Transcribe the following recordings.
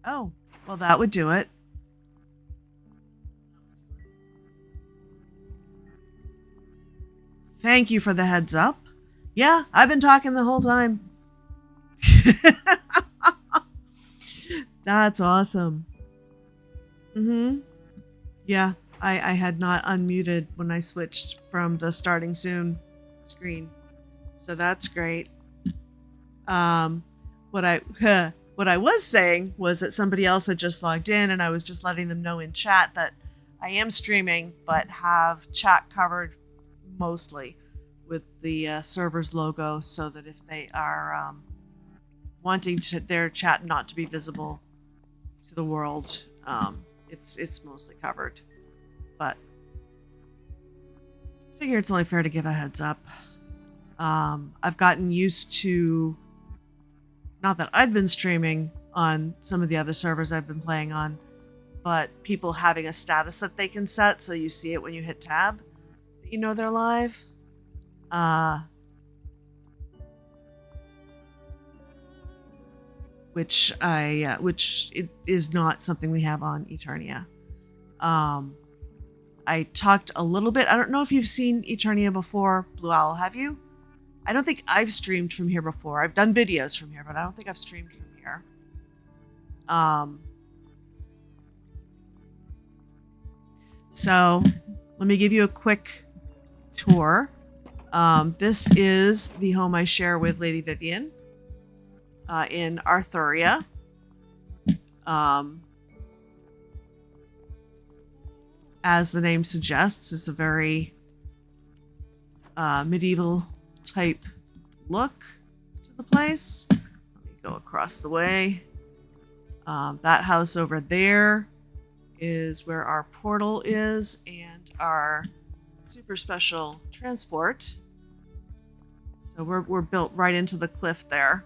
Oh, well, that would do it. Thank you for the heads up. Yeah, I've been talking the whole time. That's awesome. Mm-hmm. Yeah, I had not unmuted when I switched from the starting soon screen. So that's great. Um, what I what I was saying was that somebody else had just logged in, and I was just letting them know in chat that I am streaming, but have chat covered mostly with the server's logo, so that if they are wanting their chat not to be visible to the world, it's mostly covered. But I figure it's only fair to give a heads up. I've gotten used to, not that I've been streaming on some of the other servers I've been playing on, but people having a status that they can set so you see it when you hit tab, that you know they're live. Which it is not something we have on Eternia. I talked a little bit. I don't know if you've seen Eternia before, Blue Owl, have you? I don't think I've streamed from here before. I've done videos from here, but I don't think I've streamed from here. So let me give you a quick tour. This is the home I share with Lady Vivian in Arthuria. As the name suggests, it's a very medieval type look to the place. Let me go across the way. That house over there is where our portal is and our super special transport. So we're built right into the cliff there.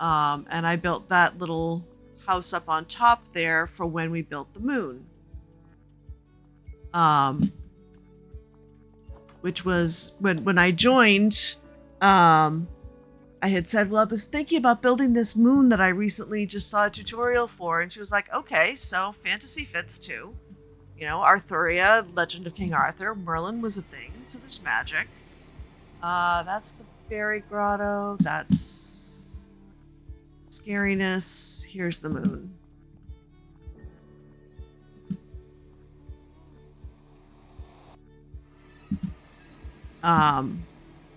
And I built that little house up on top there for when we built the moon. Which was when I joined, I had said, well, I was thinking about building this moon that I recently just saw a tutorial for. And she was like, okay, so fantasy fits too. You know, Arthuria, Legend of King Arthur, Merlin was a thing, so there's magic. That's the fairy grotto. That's scariness. Here's the moon.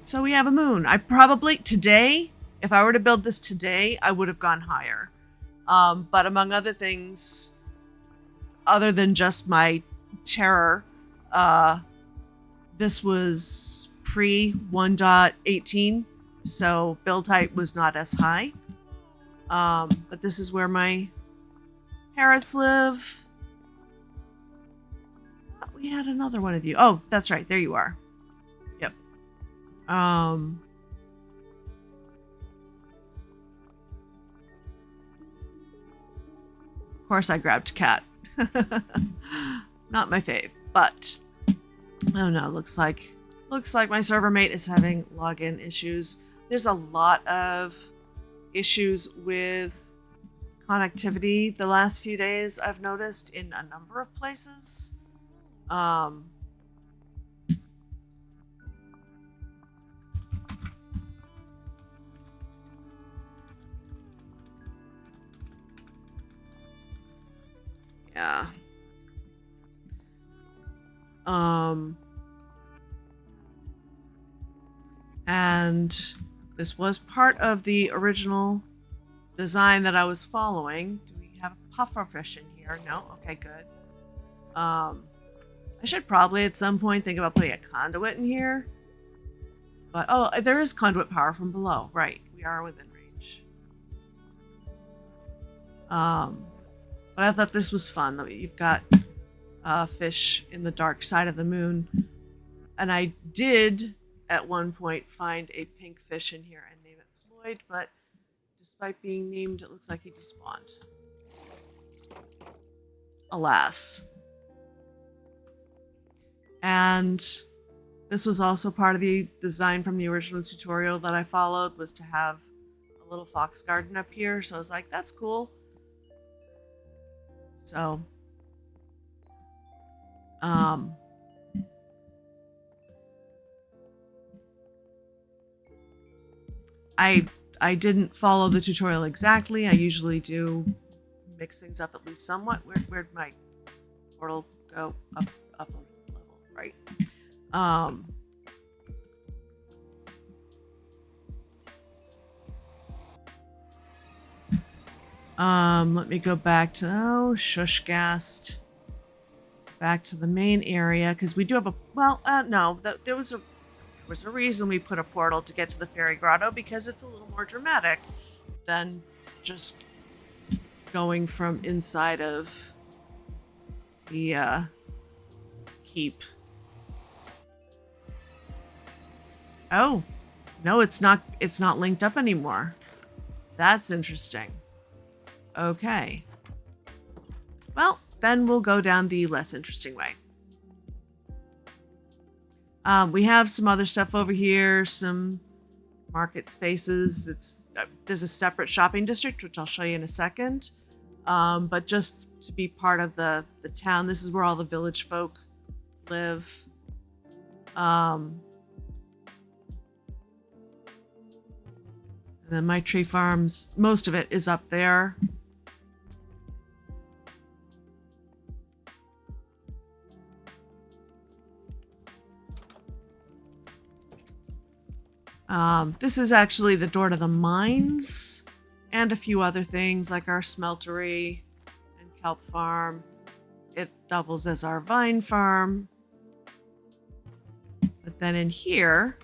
So we have a moon. I probably today, if I were to build this today, I would have gone higher. But among other things, other than just my terror, this was pre 1.18, so build height was not as high. But this is where my parrots live. We had another one of you. Oh, that's right. There you are. Yep. Of course I grabbed cat. Not my fave, but oh no, looks like my server mate is having login issues. There's a lot of issues with connectivity the last few days, I've noticed in a number of places. Yeah. And this was part of the original design that I was following. Do we have a pufferfish in here? No? Okay, good. I should probably at some point think about putting a conduit in here. But, oh, there is conduit power from below. Right, we are within range. But I thought this was fun. You've got fish in the dark side of the moon. And I did, at one point, find a pink fish in here and name it Floyd, but despite being named, it looks like he despawned. Alas. And this was also part of the design from the original tutorial that I followed, was to have a little fox garden up here. So I was like, that's cool. So, I didn't follow the tutorial exactly. I usually do mix things up at least somewhat. Where'd my portal go? Up a level, right? Let me go back to, Shushgast. Back to the main area, because we do have a, no, there was a reason we put a portal to get to the fairy grotto, because it's a little more dramatic than just going from inside of the keep. Oh, no, it's not linked up anymore. That's interesting. Okay. Well, then we'll go down the less interesting way. We have some other stuff over here, some market spaces. There's a separate shopping district, which I'll show you in a second. But just to be part of the town, this is where all the village folk live. And then my tree farms, most of it is up there. This is actually the door to the mines and a few other things like our smeltery and kelp farm. It doubles as our vine farm. But then in here,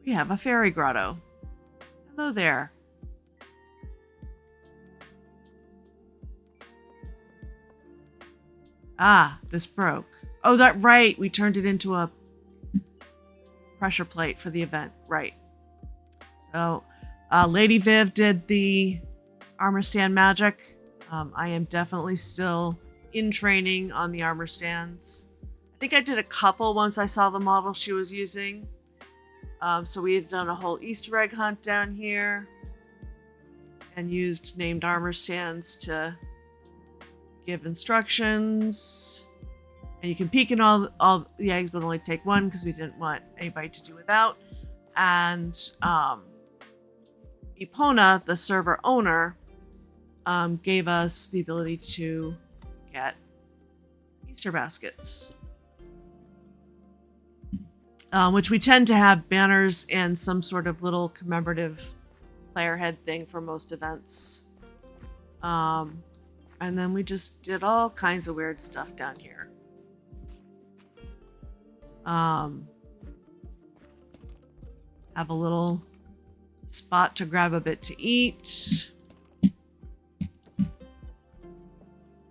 we have a fairy grotto. Hello there. Ah, this broke. Oh, that's right. We turned it into a pressure plate for the event. Right. So, Lady Viv did the armor stand magic. I am definitely still in training on the armor stands. I think I did a couple once I saw the model she was using. So we had done a whole Easter egg hunt down here and used named armor stands to give instructions. And you can peek in all the eggs, but only take one because we didn't want anybody to do without. And Epona, the server owner, gave us the ability to get Easter baskets. Which we tend to have banners and some sort of little commemorative player head thing for most events. And then we just did all kinds of weird stuff down here. Have a little spot to grab a bit to eat.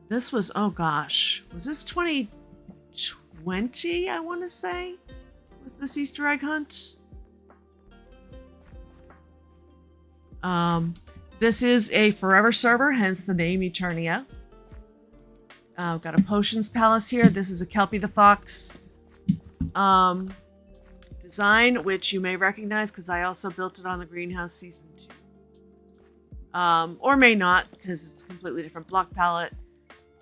This was, oh gosh, was this 2020, I want to say? Was this Easter egg hunt? This is a forever server, hence the name Eternia. I've got a potions palace here. This is a Kelpie the Fox design, which you may recognize because I also built it on the Greenhouse Season 2. Or may not, because it's a completely different block palette.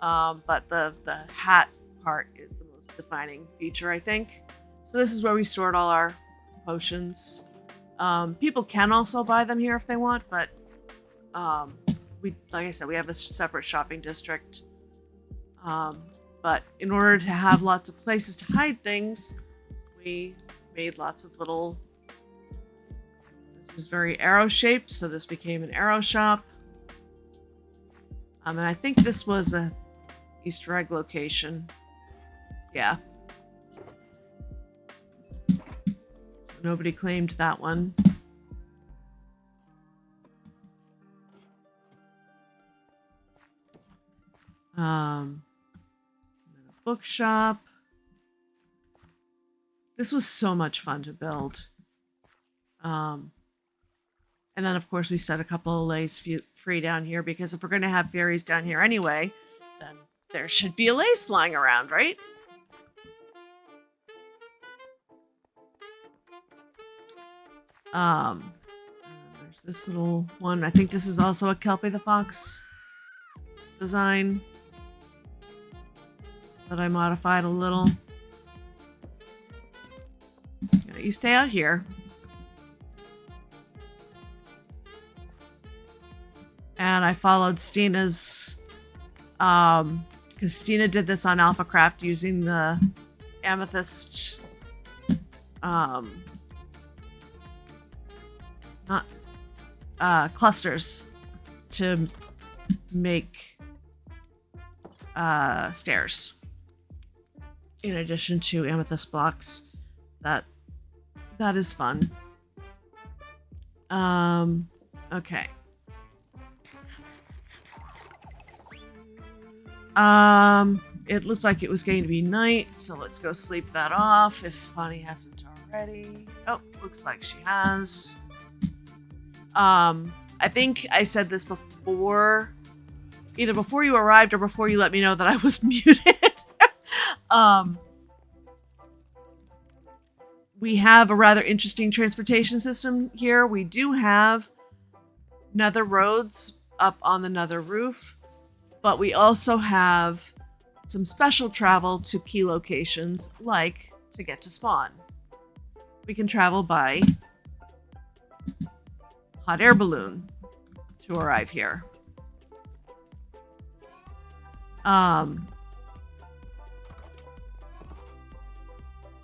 But the hat part is the most defining feature, I think. So this is where we stored all our potions. People can also buy them here if they want, but like I said, we have a separate shopping district. But in order to have lots of places to hide things, we made lots of little... This is very arrow shaped, so this became an arrow shop. And I think this was a Easter egg location. Yeah. So nobody claimed that one. And a bookshop. This was so much fun to build. And then, of course, we set a couple of lays free down here because if we're going to have fairies down here anyway, then there should be a lace flying around, right? And there's this little one. I think this is also a Kelpie the Fox design that I modified a little. You stay out here. And I followed Stina's, because Stina did this on AlphaCraft using the amethyst, clusters to make stairs. In addition to amethyst blocks, that is fun. Okay. It looked like it was going to be night, so let's go sleep that off if Bonnie hasn't already. Oh, looks like she has. I think I said this before, either before you arrived or before you let me know that I was muted. We have a rather interesting transportation system here. We do have nether roads up on the nether roof, but we also have some special travel to key locations, like to get to spawn. We can travel by hot air balloon to arrive here.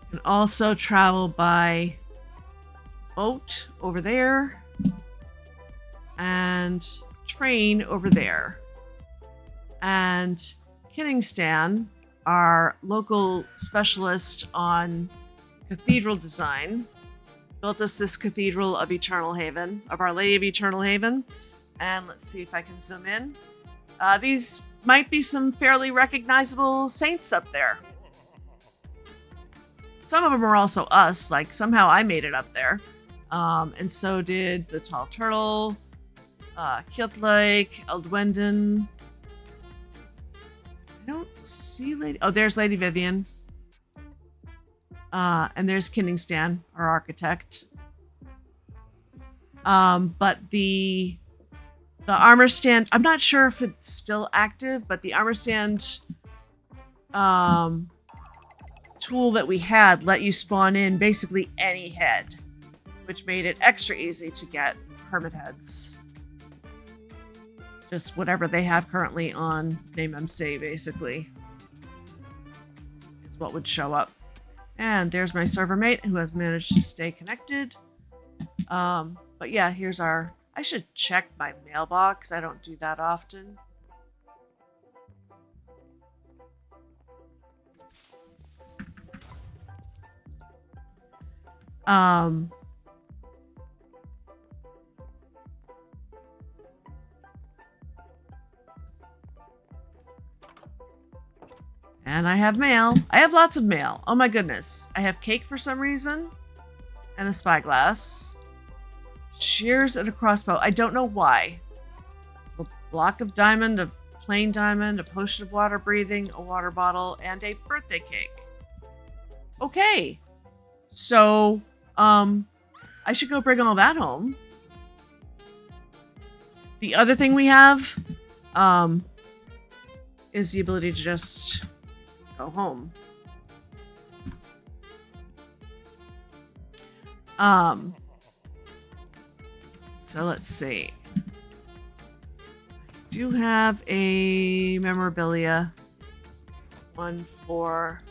Can also travel by boat over there and train over there. And Kinningstan, our local specialist on cathedral design, built us this Cathedral of Eternal Haven, of Our Lady of Eternal Haven. And let's see if I can zoom in. These might be some fairly recognizable saints up there. Some of them are also us, like somehow I made it up there. And so did the Tall Turtle, Kiltlake, Eldwendon. I don't see Lady... Oh, there's Lady Vivian. And there's Kinningstan, our architect. But the armor stand... I'm not sure if it's still active, but the armor stand... tool that we had let you spawn in basically any head, which made it extra easy to get hermit heads. Just whatever they have currently on Name MC, basically, is what would show up. And there's my server mate who has managed to stay connected. But yeah, here's our... I should check my mailbox. I don't do that often. And I have mail. I have lots of mail. Oh my goodness. I have cake for some reason. And a spyglass. Shears and a crossbow. I don't know why. A block of diamond, a plain diamond, a potion of water breathing, a water bottle, and a birthday cake. Okay. So, I should go bring all that home. The other thing we have, is the ability to just go home. So let's see. I do have a memorabilia one for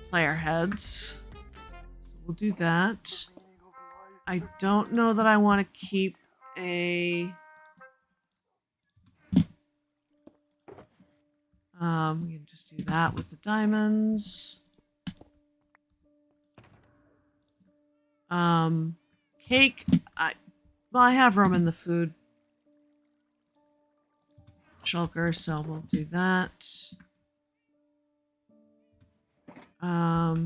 player heads. So we'll do that. I don't know that I want to keep a... we can just do that with the diamonds. Cake. Well, I have room in the food shulker, so we'll do that. I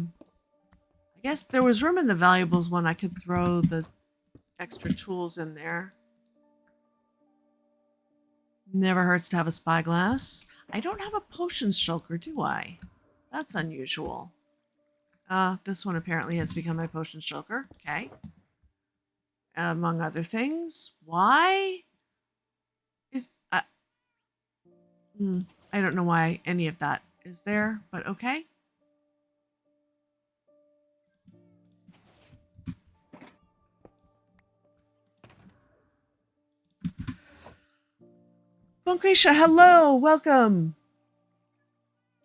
guess there was room in the valuables one. I could throw the extra tools in there. Never hurts to have a spyglass. I don't have a potions shulker, do I? That's unusual. This one apparently has become my potions shulker. Okay. Among other things. Why? I don't know why any of that is there, but okay. Boncretia, hello, welcome.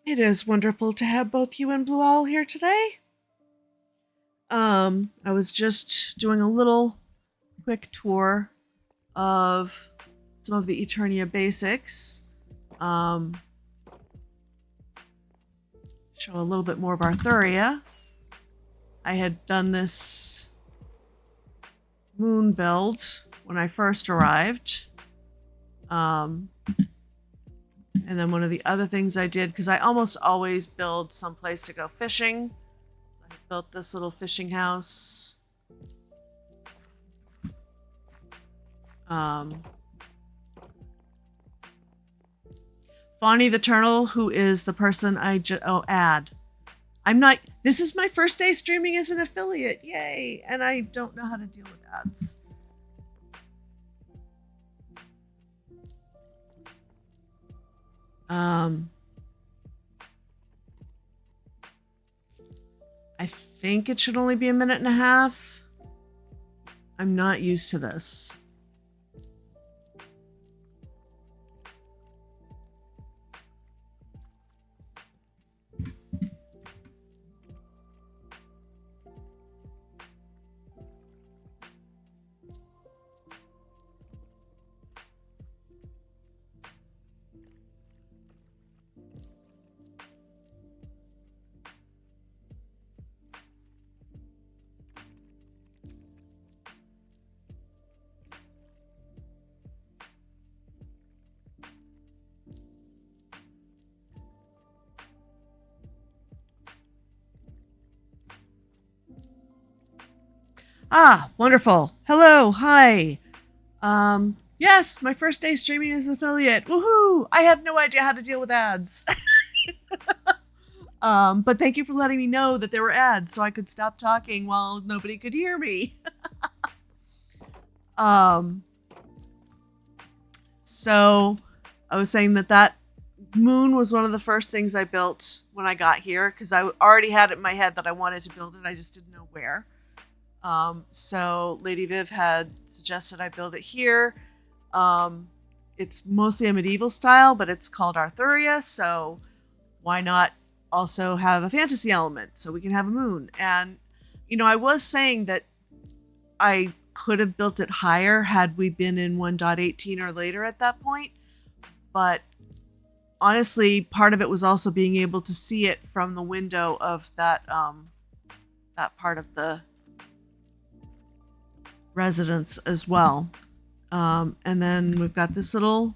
It is wonderful to have both you and Blue Owl here today. I was just doing a little quick tour of some of the Eternia basics. Show a little bit more of Arthuria. I had done this moon build when I first arrived. And then one of the other things I did, because I almost always build someplace to go fishing. So I built this little fishing house. Fawny the Turtle, who is the person ad. I'm not, this is my first day streaming as an affiliate. Yay. And I don't know how to deal with ads. I think it should only be a minute and a half. I'm not used to this. Ah, wonderful. Hello, hi. Yes, my first day streaming as an affiliate. Woohoo! I have no idea how to deal with ads. But thank you for letting me know that there were ads so I could stop talking while nobody could hear me. So I was saying that moon was one of the first things I built when I got here because I already had it in my head that I wanted to build it. I just didn't know where. So Lady Viv had suggested I build it here. It's mostly a medieval style, but it's called Arthuria, so why not also have a fantasy element so we can have a moon? And, I was saying that I could have built it higher had we been in 1.18 or later at that point, but honestly, part of it was also being able to see it from the window of that part of the residence as well. And then we've got this little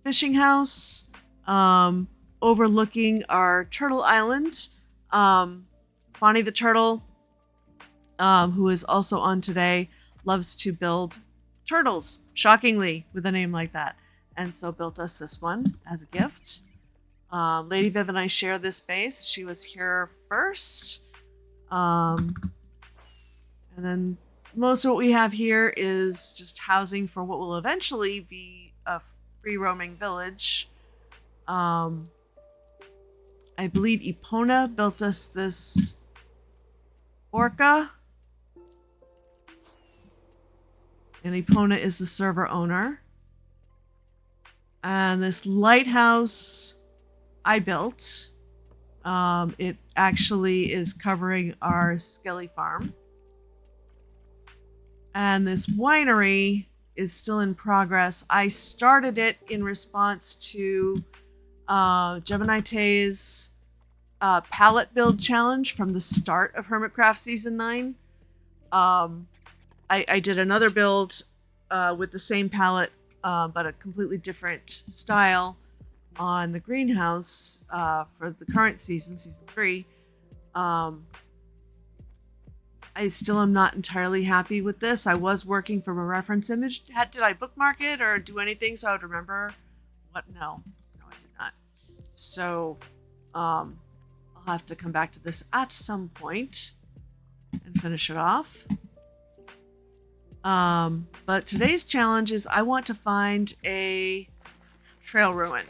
fishing house overlooking our turtle island. Bonnie the Turtle, who is also on today, loves to build turtles, shockingly, with a name like that. And so built us this one as a gift. Lady Viv and I share this base. She was here first. And then most of what we have here is just housing for what will eventually be a free roaming village. I believe Epona built us this orca. And Epona is the server owner. And this lighthouse I built. It actually is covering our Skelly farm. And this winery is still in progress. I started it in response to Gemini Tay's palette build challenge from the start of Hermitcraft Season 9. I did another build with the same palette, but a completely different style on the greenhouse for the current season, Season 3. I still am not entirely happy with this. I was working from a reference image. Did I bookmark it or do anything so I would remember what? No, I did not. So I'll have to come back to this at some point and finish it off. But today's challenge is I want to find a trail ruin.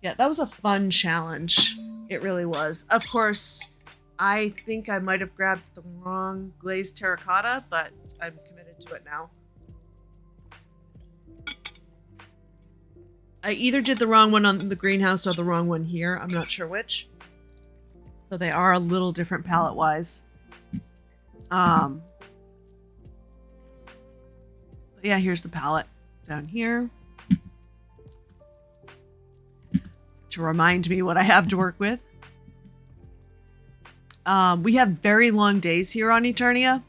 Yeah, that was a fun challenge. It really was. Of course, I think I might have grabbed the wrong glazed terracotta, but I'm committed to it now. I either did the wrong one on the greenhouse or the wrong one here. I'm not sure which. So they are a little different palette-wise. But yeah, here's the palette down here. To remind me what I have to work with. We have very long days here on Eternia,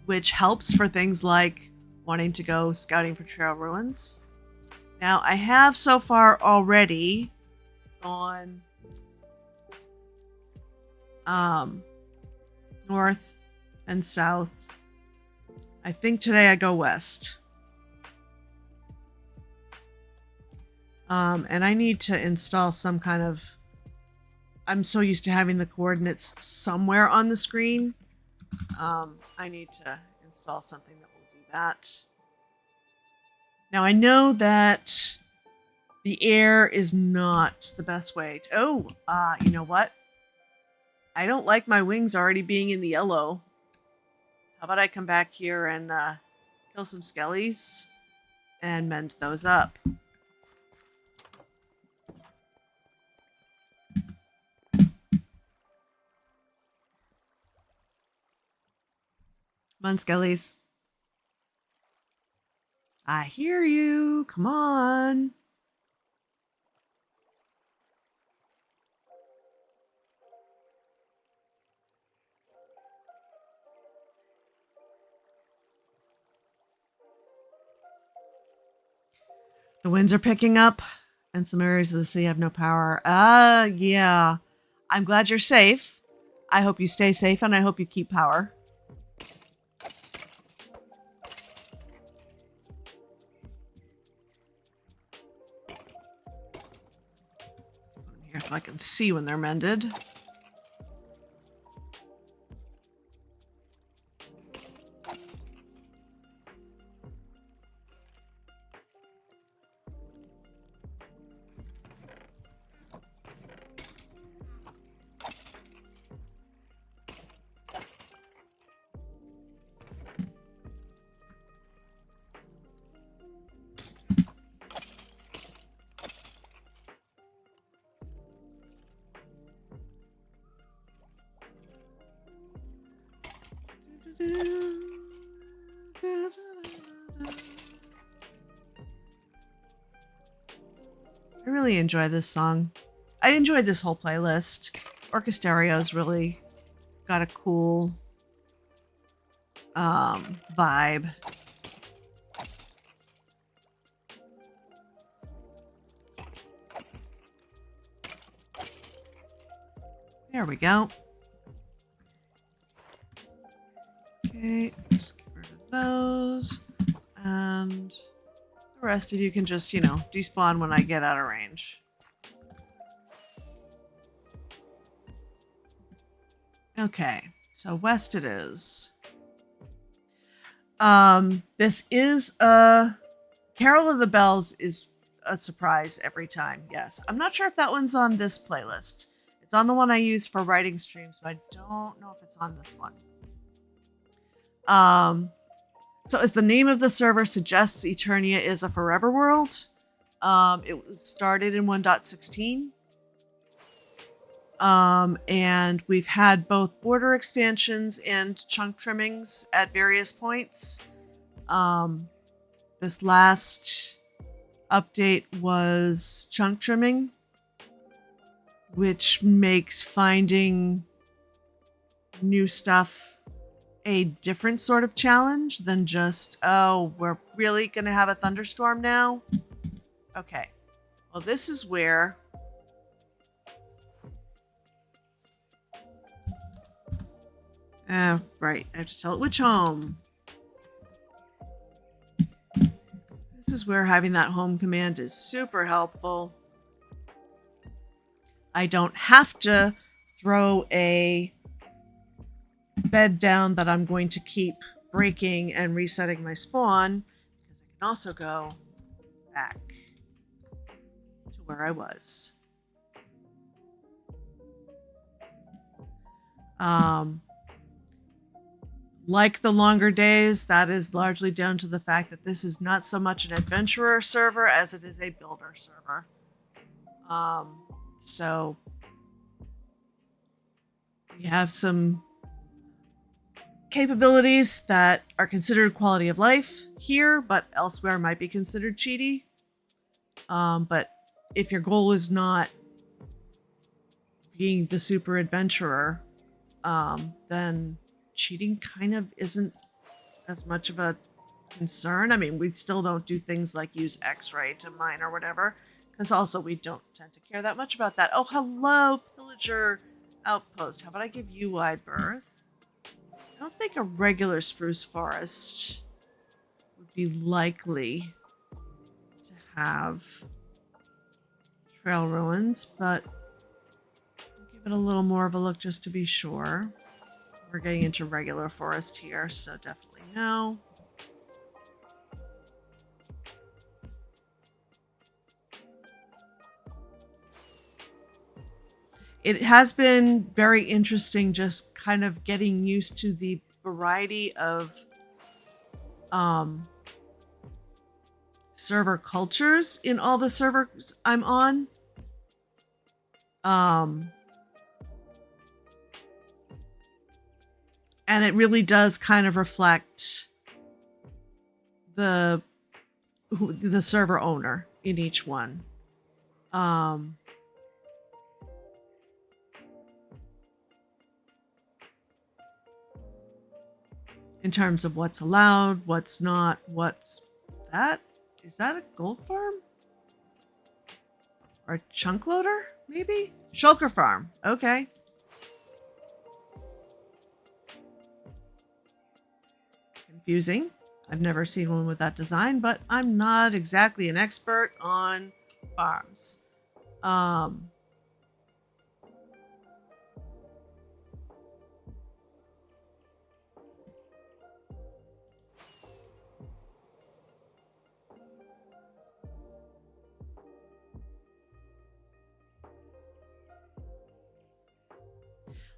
which helps for things like wanting to go scouting for trail ruins. Now, I have so far already gone north and south I think today I go west. And I need to install some kind of... I'm so used to having the coordinates somewhere on the screen. I need to install something that will do that. Now I know that the air is not the best way to... you know what? I don't like my wings already being in the yellow. How about I come back here and kill some skellies and mend those up? Come on, skellies. I hear you. Come on. The winds are picking up, and some areas of the sea have no power. Yeah. I'm glad you're safe. I hope you stay safe, and I hope you keep power. Put them here so I can see when they're mended. I really enjoy this song. I enjoyed this whole playlist. Orchesterio's really got a cool vibe. There we go. Okay, let's get rid of those. And the rest of you can just, despawn when I get out of range. Okay, so west it is. This is Carol of the Bells is a surprise every time, yes. I'm not sure if that one's on this playlist. It's on the one I use for writing streams, but I don't know if it's on this one. So as the name of the server suggests, Eternia is a forever world. It was started in 1.16. And we've had both border expansions and chunk trimmings at various points. This last update was chunk trimming, which makes finding new stuff a different sort of challenge than just, oh, we're really going to have a thunderstorm now? Okay. Well, this is where... right. I have to tell it which home. This is where having that home command is super helpful. I don't have to throw a bed down that I'm going to keep breaking and resetting my spawn, because I can also go back to where I was. Like the longer days, that is largely down to the fact that this is not so much an adventurer server as it is a builder server. So we have some capabilities that are considered quality of life here, but elsewhere might be considered cheaty. But if your goal is not being the super adventurer, then cheating kind of isn't as much of a concern. I mean, we still don't do things like use X-ray to mine or whatever, because also we don't tend to care that much about that. Oh, hello, Pillager Outpost. How about I give you wide berth? don't think a regular spruce forest would be likely to have trail ruins, but I'll give it a little more of a look just to be sure. We're getting into regular forest here, so definitely no. It has been very interesting just kind of getting used to the variety of server cultures in all the servers I'm on. And it really does kind of reflect the server owner in each one. In terms of what's allowed, what's not, what's that? Is that a gold farm? Or a chunk loader, maybe? Shulker farm, okay. Confusing. I've never seen one with that design, but I'm not exactly an expert on farms.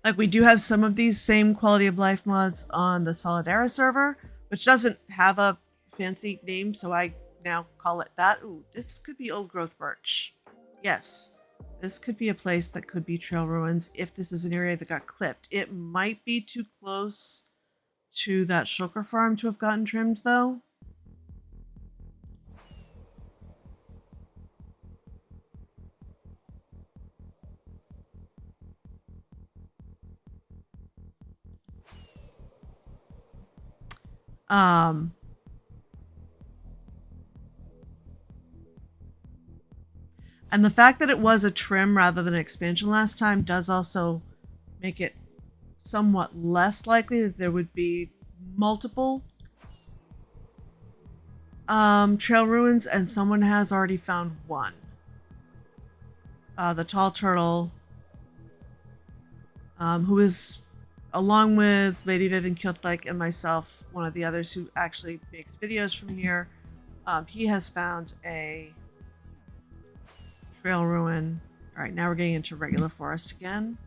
Like, we do have some of these same quality of life mods on the Solidera server, which doesn't have a fancy name, so I now call it that. Ooh, this could be old growth birch. Yes, this could be a place that could be trail ruins if this is an area that got clipped. It might be too close to that shulker farm to have gotten trimmed, though. And the fact that it was a trim rather than an expansion last time does also make it somewhat less likely that there would be multiple trail ruins, and someone has already found one. The tall turtle, who is, along with Lady Vivian Kiltlike and myself, one of the others who actually makes videos from here, he has found a trail ruin. All right, now we're getting into regular forest again.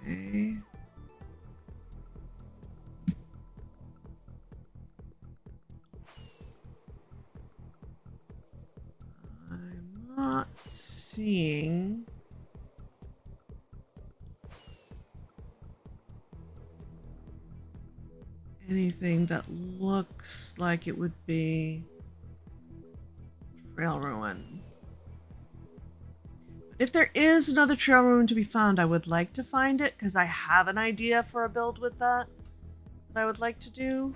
Okay. I'm not seeing anything that looks like it would be trail ruin. But if there is another trail ruin to be found, I would like to find it because I have an idea for a build with that I would like to do.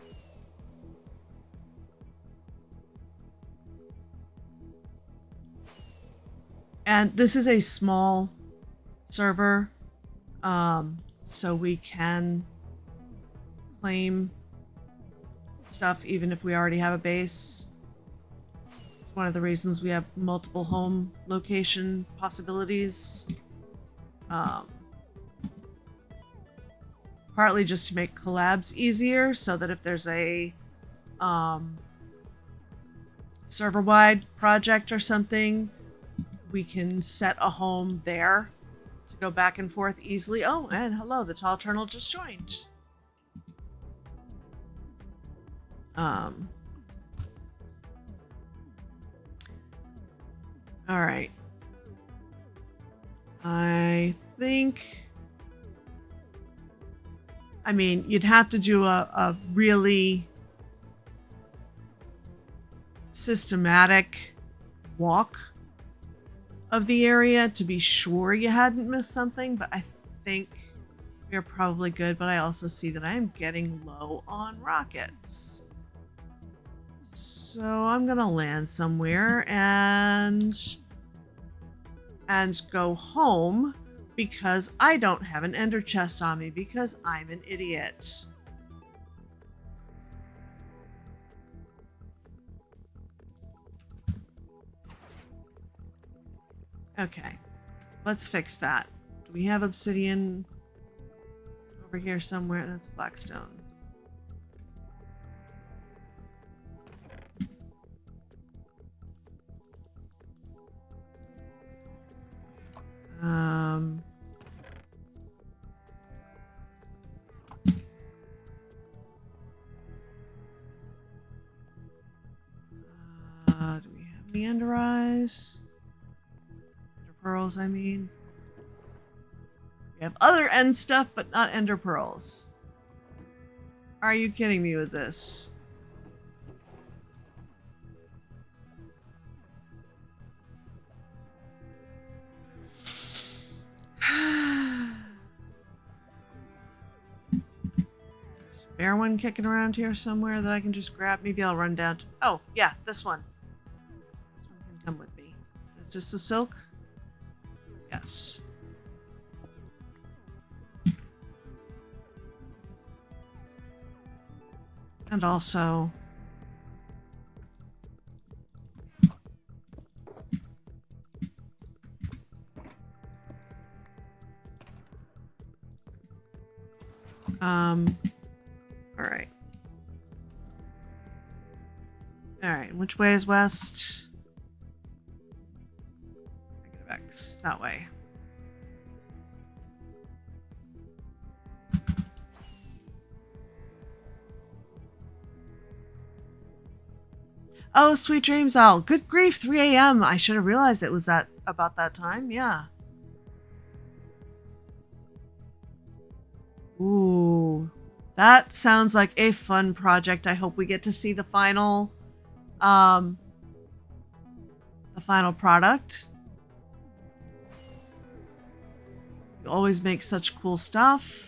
And this is a small server, so we can claim stuff even if we already have a base. It's one of the reasons we have multiple home location possibilities. Partly just to make collabs easier, so that if there's a server-wide project or something, we can set a home there to go back and forth easily. Oh, and hello, the tall turtle just joined. All right. I think, I mean, you'd have to do a really systematic walk of the area to be sure you hadn't missed something, but I think we're probably good. But I also see that I am getting low on rockets. So I'm gonna land somewhere and go home because I don't have an ender chest on me because I'm an idiot. Okay, let's fix that. Do we have obsidian over here somewhere? That's blackstone. Do we have any ender eyes? Ender pearls, I mean. We have other end stuff, but not ender pearls. Are you kidding me with this? There's a bear one kicking around here somewhere that I can just grab. Maybe I'll run down to... Oh, yeah, this one. This one can come with me. Is this the silk? Yes. And also... Alright. Alright, which way is west? -X, that way. Oh, sweet dreams, Al. Good grief, 3 a.m. I should have realized it was about that time. Yeah. Ooh, that sounds like a fun project. I hope we get to see the final product. You always make such cool stuff.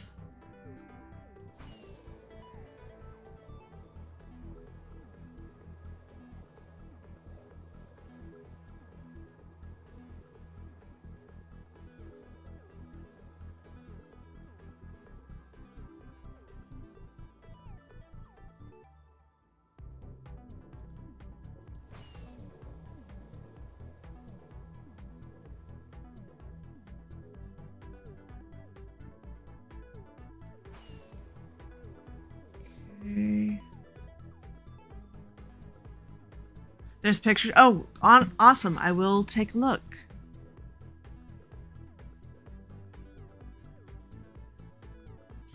There's pictures. Oh, awesome. I will take a look.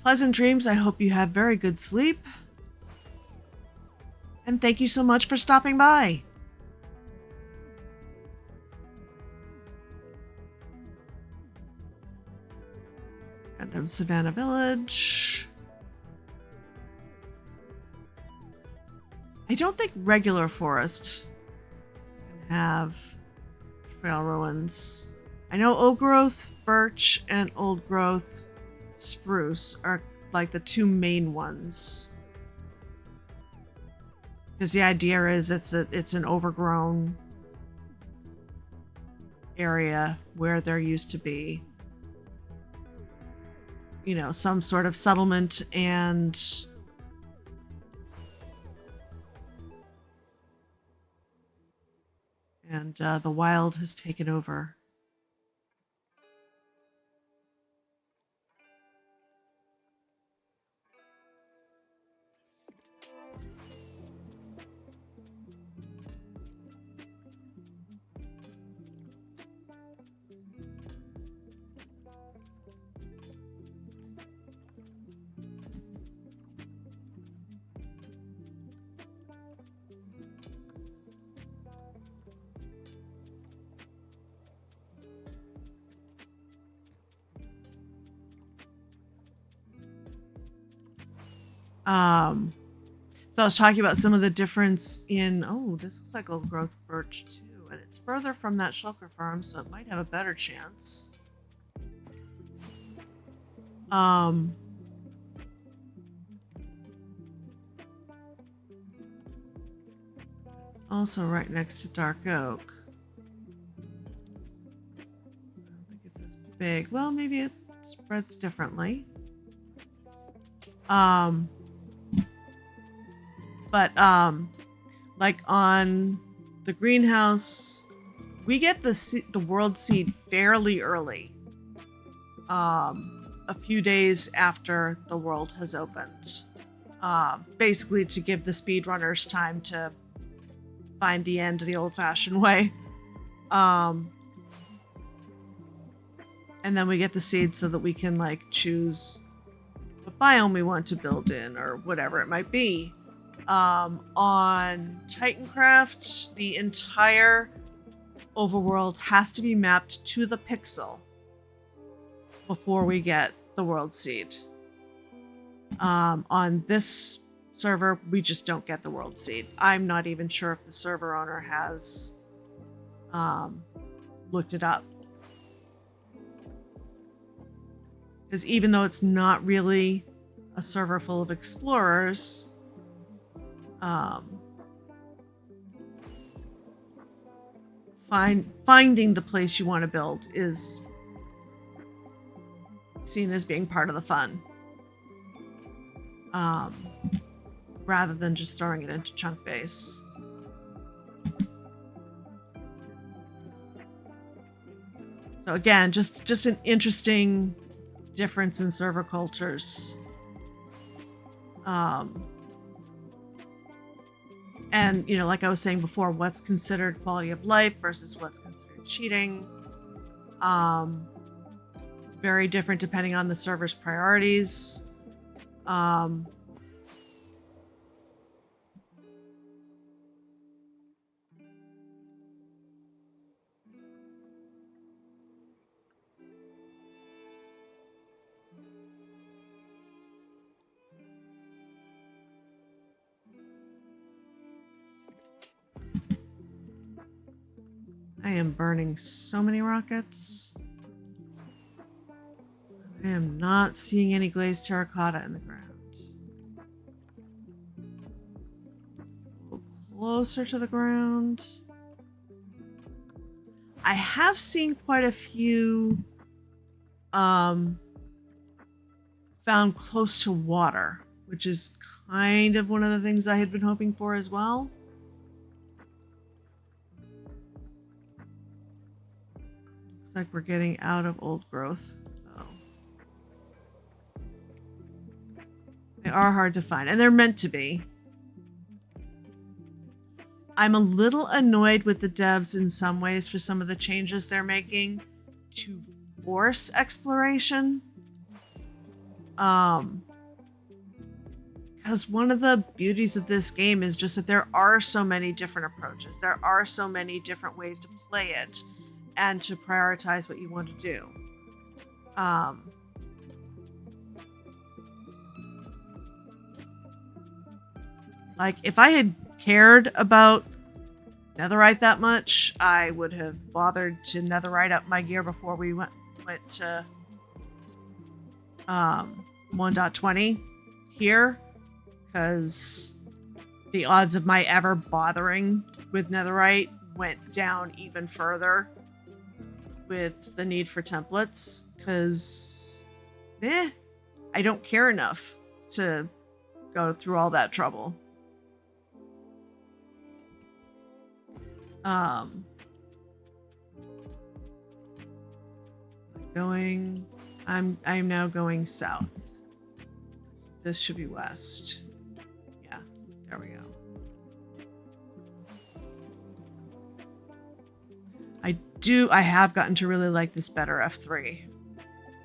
Pleasant dreams. I hope you have very good sleep. And thank you so much for stopping by. Random Savannah Village. I don't think regular forest can have trail ruins. I know old growth, birch, and old growth spruce are like the two main ones. Because the idea is it's an overgrown area where there used to be, you know, some sort of settlement and the wild has taken over. So I was talking about some of the difference in, oh, this looks like old growth birch too, and it's further from that shulker farm, so it might have a better chance. It's also right next to Dark Oak. I don't think it's as big. Well, maybe it spreads differently. But like on the greenhouse, we get the world seed fairly early. A few days after the world has opened. Basically to give the speedrunners time to find the end the old-fashioned way. And then we get the seeds so that we can like choose what biome we want to build in or whatever it might be. On Titancraft, the entire overworld has to be mapped to the pixel before we get the world seed. On this server, we just don't get the world seed. I'm not even sure if the server owner has looked it up. Because even though it's not really a server full of explorers, finding the place you want to build is seen as being part of the fun, rather than just throwing it into chunk base. So again, just an interesting difference in server cultures. And, you know, like I was saying before, what's considered quality of life versus what's considered cheating. Very different depending on the server's priorities. I am burning so many rockets. I am not seeing any glazed terracotta in the ground. A little closer to the ground. I have seen quite a few found close to water, which is kind of one of the things I had been hoping for as well. Looks like we're getting out of old growth, though. They are hard to find, and they're meant to be. I'm a little annoyed with the devs in some ways for some of the changes they're making to force exploration. Because one of the beauties of this game is just that there are so many different approaches. There are so many different ways to play it and to prioritize what you want to do. Like, if I had cared about netherite that much, I would have bothered to netherite up my gear before we went to 1.20 here, because the odds of my ever bothering with netherite went down even further with the need for templates, because I don't care enough to go through all that trouble. I'm now going south. So this should be west. Yeah, there we go. I have gotten to really like this better F3.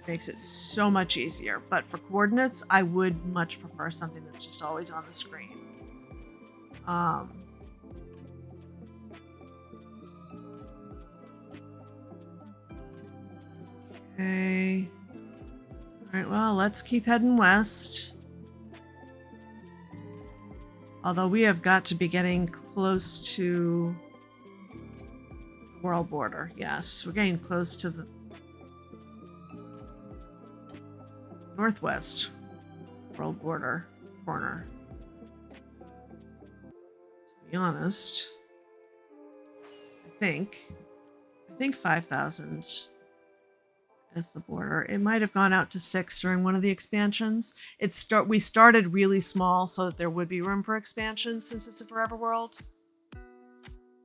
Makes it so much easier, but for coordinates, I would much prefer something that's just always on the screen. Okay. All right, well, let's keep heading west. Although we have got to be getting close to World border. Yes, we're getting close to the northwest world border corner. To be honest, I think 5,000 is the border. It might have gone out to 6 during one of the expansions. We started really small so that there would be room for expansion since it's a forever world.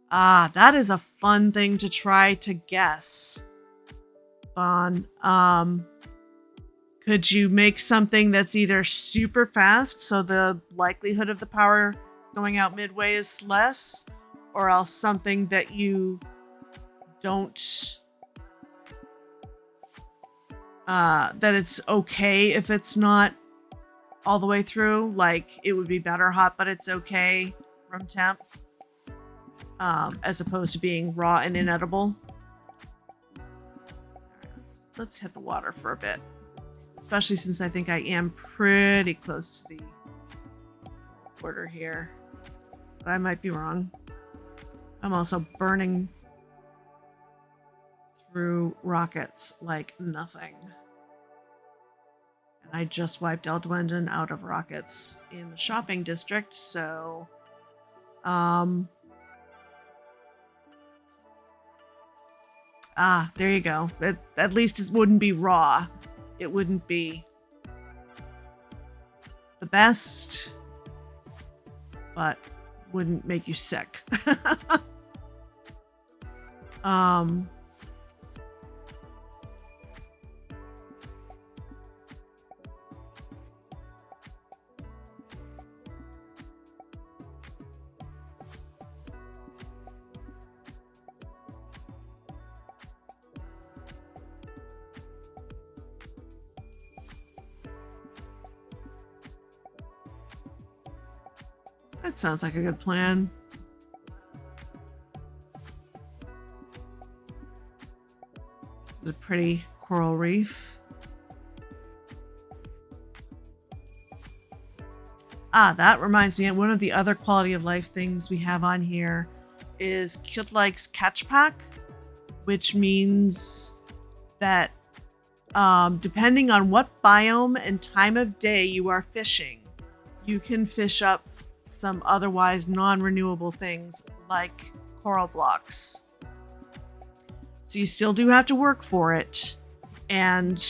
Ah, that is a fun thing to try to guess. Bon, could you make something that's either super fast, so the likelihood of the power going out midway is less, or else something that you don't, that it's okay if it's not all the way through, like it would be better hot, but it's okay room temp, as opposed to being raw and inedible. Let's hit the water for a bit. Especially since I think I am pretty close to the border here. But I might be wrong. I'm also burning through rockets like nothing. And I just wiped Eldwendon out of rockets in the shopping district, so... there you go. At least it wouldn't be raw. It wouldn't be the best, but wouldn't make you sick. That sounds like a good plan. It's a pretty coral reef. That reminds me, one of the other quality of life things we have on here is Kjotlik's catch pack, which means that depending on what biome and time of day you are fishing, you can fish up some otherwise non-renewable things like coral blocks. So you still do have to work for it, and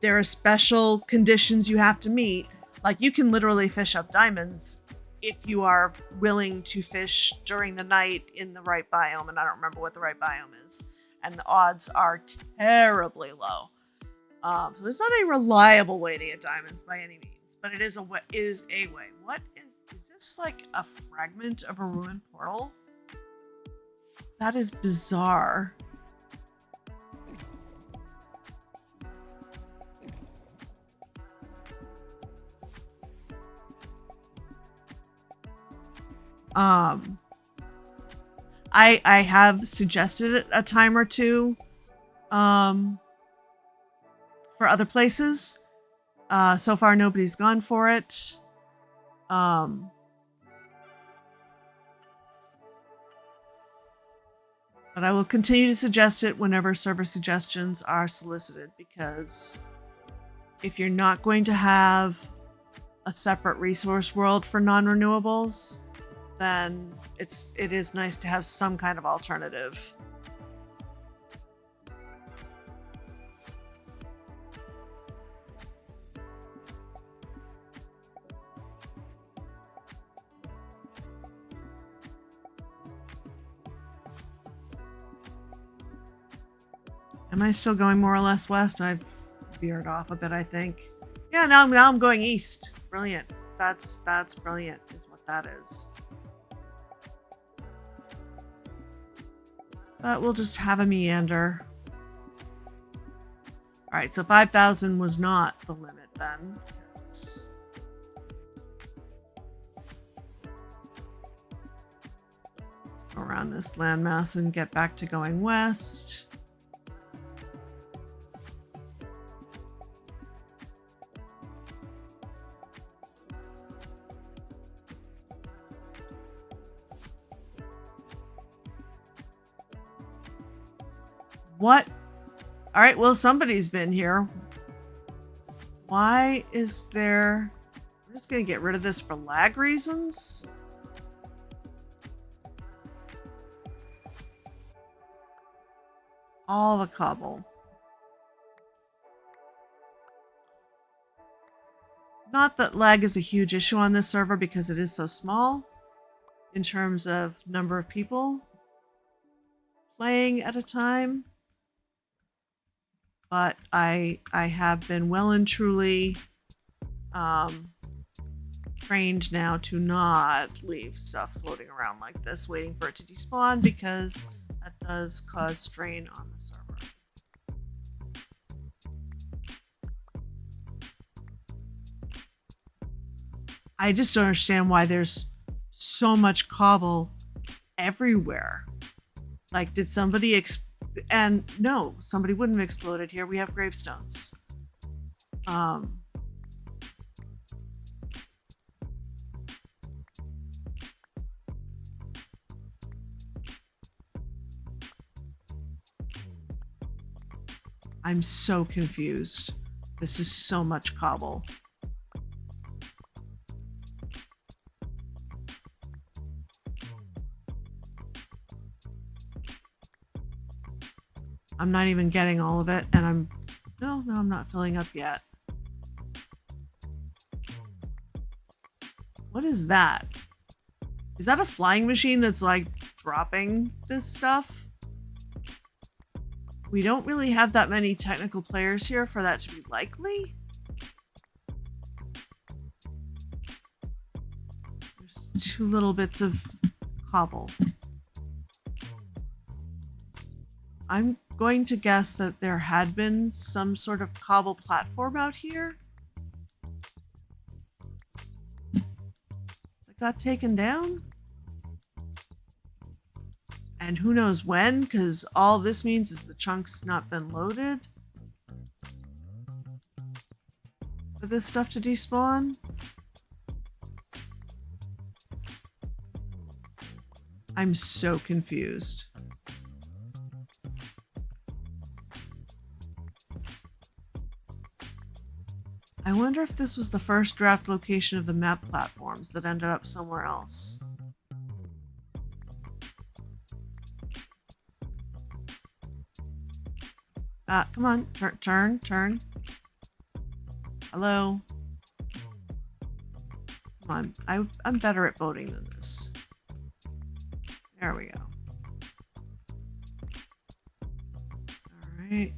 there are special conditions you have to meet. Like, you can literally fish up diamonds if you are willing to fish during the night in the right biome, and I don't remember what the right biome is, and the odds are terribly low. So it's not a reliable way to get diamonds by any means, but it is a way. What is this, like a fragment of a ruined portal? That is bizarre. I have suggested it a time or two for other places. So far nobody's gone for it. But I will continue to suggest it whenever server suggestions are solicited, because if you're not going to have a separate resource world for non-renewables, then it is nice to have some kind of alternative. Am I still going more or less west? I've veered off a bit, I think. Yeah, now I'm going east. Brilliant. That's brilliant, is what that is. But we'll just have a meander. Alright, so 5,000 was not the limit then. Let's go around this landmass and get back to going west. What? All right, well, somebody's been here. Why is there... We're just going to get rid of this for lag reasons? All the cobble. Not that lag is a huge issue on this server because it is so small in terms of number of people playing at a time. But I have been well and truly trained now to not leave stuff floating around like this waiting for it to despawn, because that does cause strain on the server. I just don't understand why there's so much cobble everywhere. Like, did somebody and no, somebody wouldn't have exploded here. We have gravestones. I'm so confused. This is so much cobble. I'm not even getting all of it, and no, I'm not filling up yet. What is that? Is that a flying machine that's like dropping this stuff? We don't really have that many technical players here for that to be likely. There's 2 little bits of cobble. I'm going to guess that there had been some sort of cobble platform out here that got taken down. And who knows when, because all this means is the chunk's not been loaded for this stuff to despawn. I'm so confused. I wonder if this was the first draft location of the map platforms that ended up somewhere else. Come on, turn. Hello? Come on, I'm better at boating than this. There we go. All right.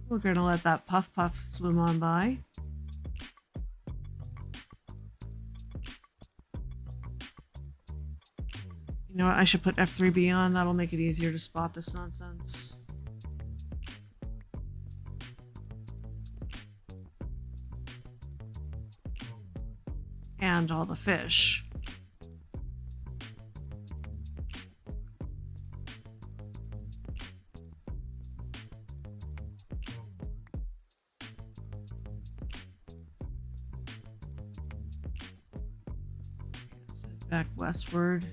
We're gonna let that puff swim on by. You know what? I should put F3B on. That'll make it easier to spot this nonsense. And all the fish. Back westward.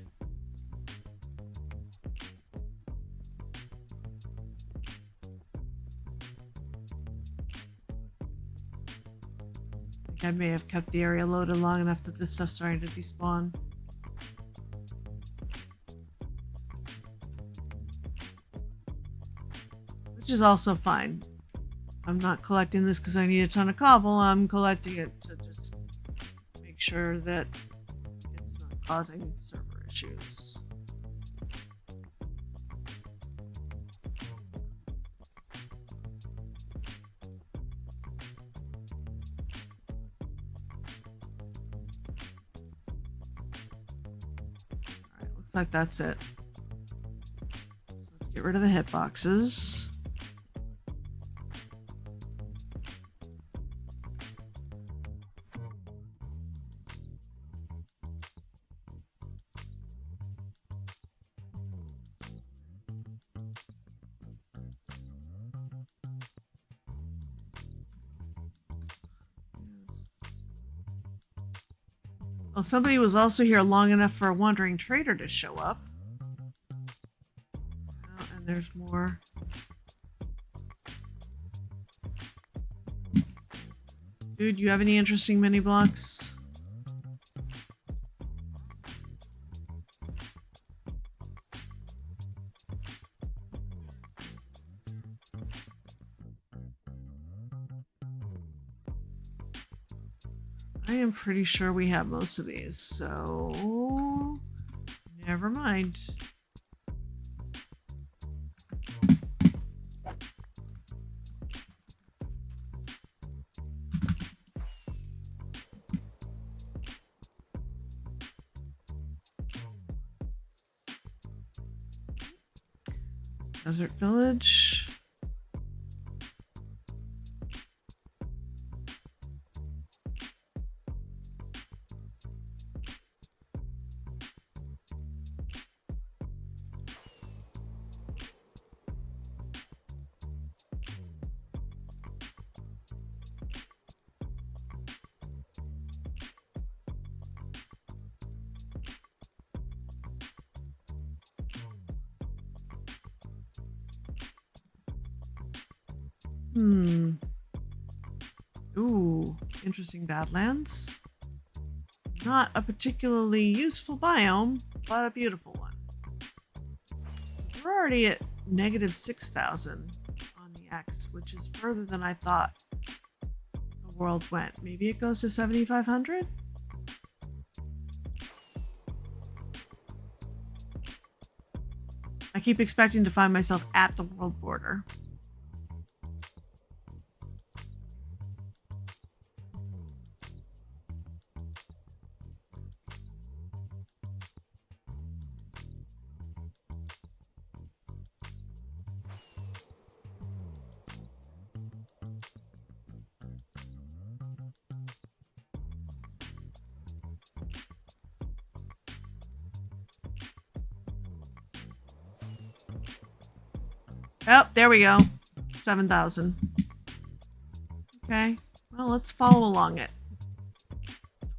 I think I may have kept the area loaded long enough that this stuff's starting to despawn. Which is also fine. I'm not collecting this because I need a ton of cobble. I'm collecting it to just make sure that it's not causing server issues. Alright, looks like that's it. So let's get rid of the hitboxes. Well, somebody was also here long enough for a wandering trader to show up. Oh, and there's more. Dude, you have any interesting mini blocks? I am pretty sure we have most of these, so never mind. Desert Village. Ooh, interesting Badlands. Not a particularly useful biome, but a beautiful one. So we're already at negative 6,000 on the X, which is further than I thought the world went. Maybe it goes to 7,500? I keep expecting to find myself at the world border. Oh, there we go. 7,000. Okay. Well, let's follow along it.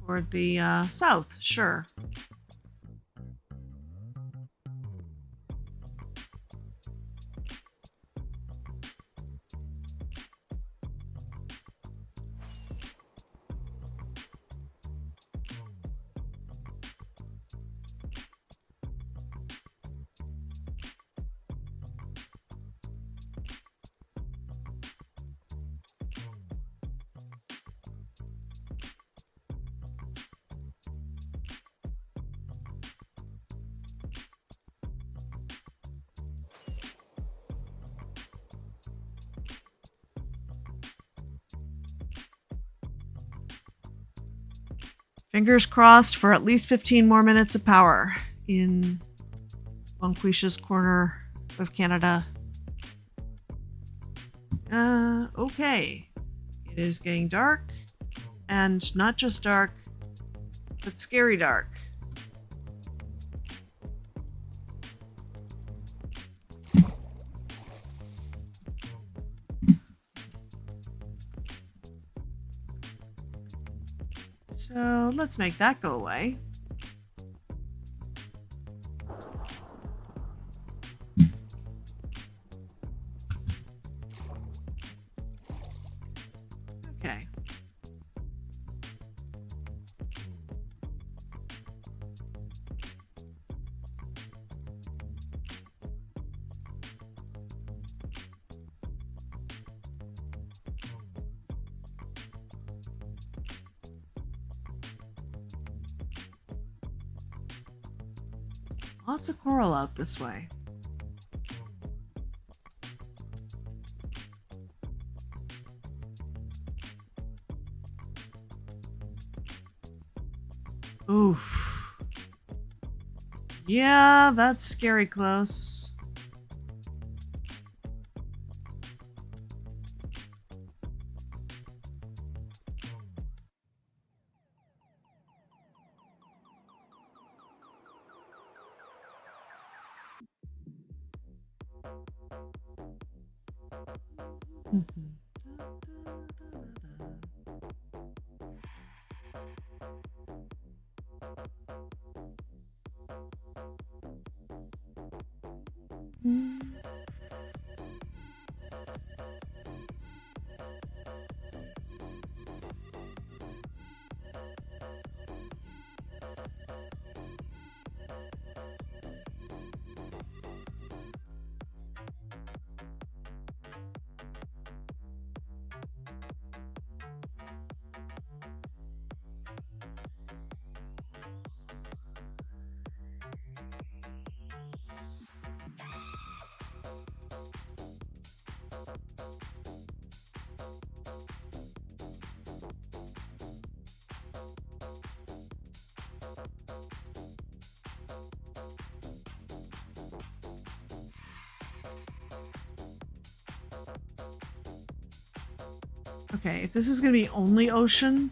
Toward the south, sure. Fingers crossed for at least 15 more minutes of power in Bonquisha's corner of Canada. Okay. It is getting dark, and not just dark, but scary dark. So let's make that go away. Okay. Lots of coral out this way. Oof. Yeah, that's scary close. Okay, if this is going to be only ocean,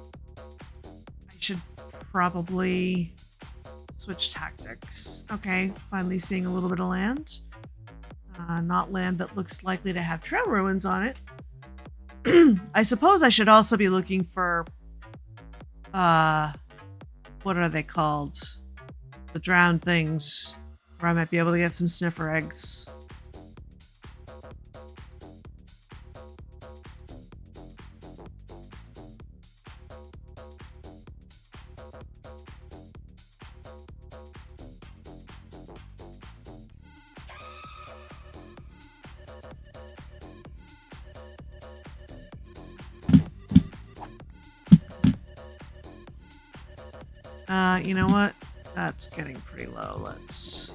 I should probably switch tactics. Okay, finally seeing a little bit of land. Not land that looks likely to have trail ruins on it. I suppose I should also be looking for, what are they called? The drowned things, where I might be able to get some sniffer eggs. You know what? That's getting pretty low. Let's...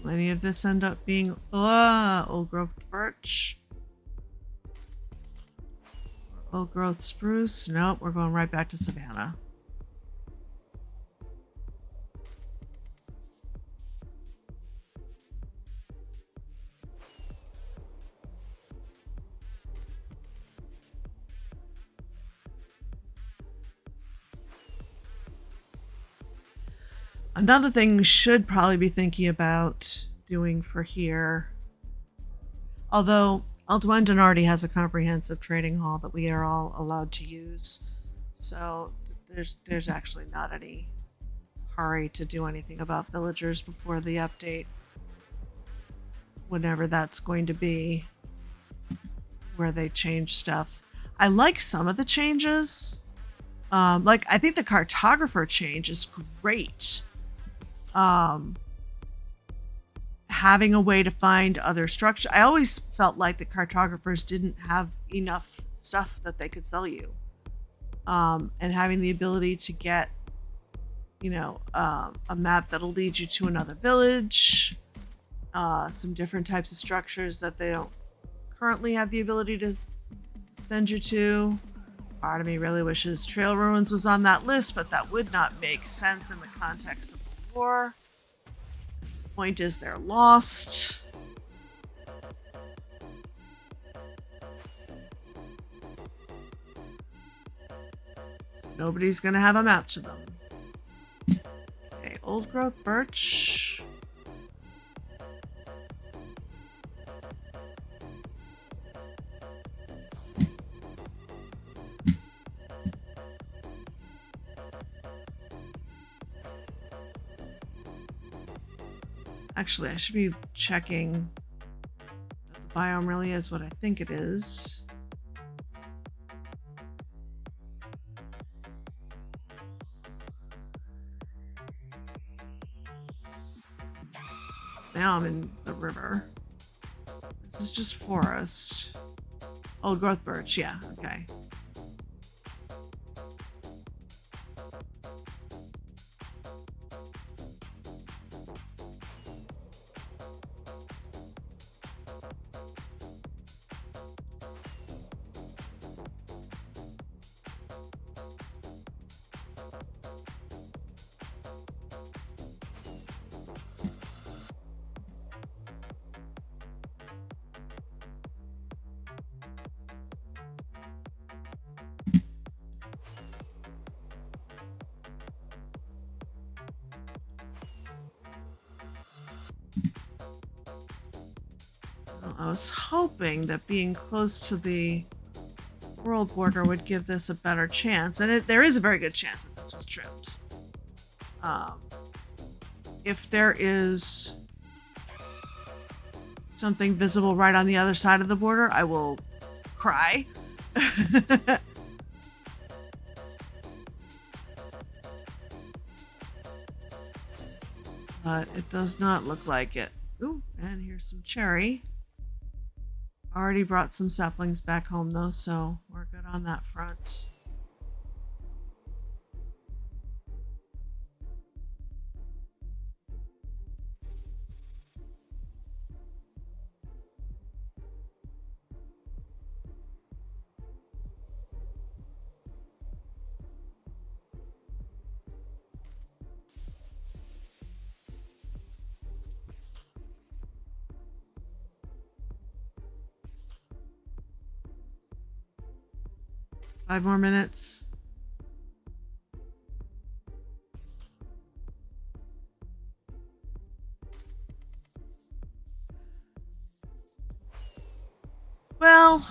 Will any of this end up being old growth birch? Old growth spruce? Nope, we're going right back to savanna. Another thing we should probably be thinking about doing for here, although Aldwendon already has a comprehensive trading hall that we are all allowed to use, so there's actually not any hurry to do anything about villagers before the update, whenever that's going to be, where they change stuff. I like some of the changes. Like, I think the cartographer change is great. Having a way to find other structure. I always felt like the cartographers didn't have enough stuff that they could sell you. And having the ability to get, you know, a map that'll lead you to another village, some different types of structures that they don't currently have the ability to send you to. Part of me really wishes Trail Ruins was on that list, but that would not make sense in the context of the war. The point is they're lost. So nobody's gonna have a map to them. Okay, old growth birch. Actually, I should be checking that the biome really is what I think it is. Now I'm in the river. This is just forest. Old growth birch, yeah, okay. Well, I was hoping that being close to the world border would give this a better chance, and there is a very good chance that this was trimmed. If there is something visible right on the other side of the border, I will cry. But it does not look like it. Ooh, and here's some cherry. Already brought some saplings back home though, so we're good on that front. Five more minutes. Well,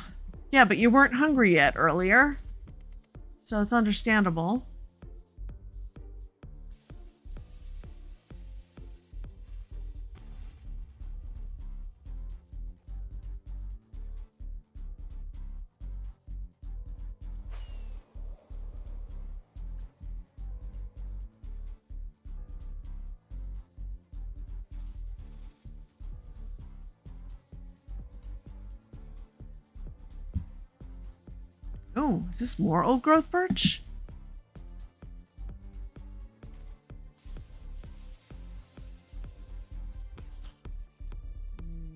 yeah, but you weren't hungry yet earlier, so it's understandable. Oh, is this more old growth birch?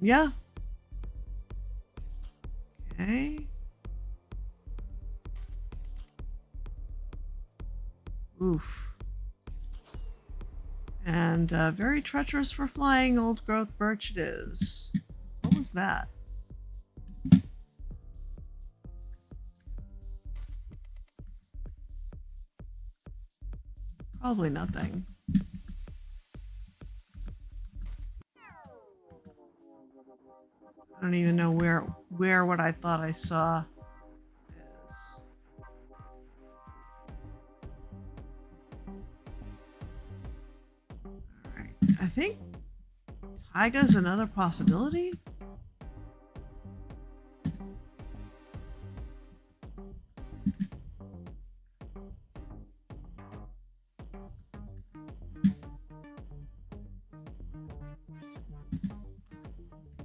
Yeah. Okay. Oof. And very treacherous for flying old growth birch it is. What was that? Probably nothing. I don't even know where what I thought I saw is. Alright. I think taiga's another possibility.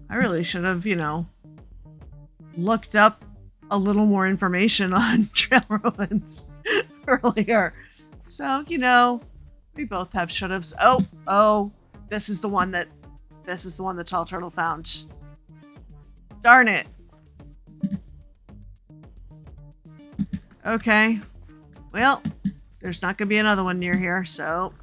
I really should have, looked up a little more information on trail ruins earlier. So, we both have should haves. Oh, this is the one that Tall Turtle found. Darn it. Okay. Well, there's not gonna be another one near here, so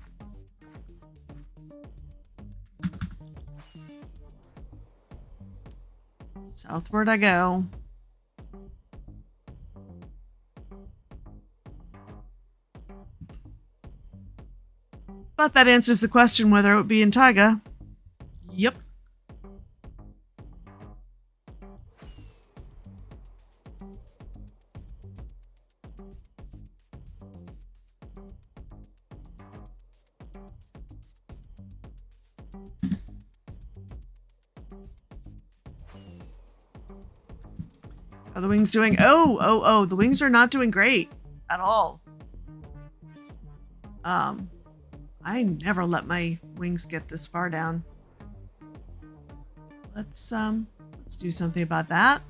southward I go. But that answers the question whether it would be in taiga. Yep. How are the wings doing? Oh, the wings are not doing great at all. I never let my wings get this far down. Let's do something about that.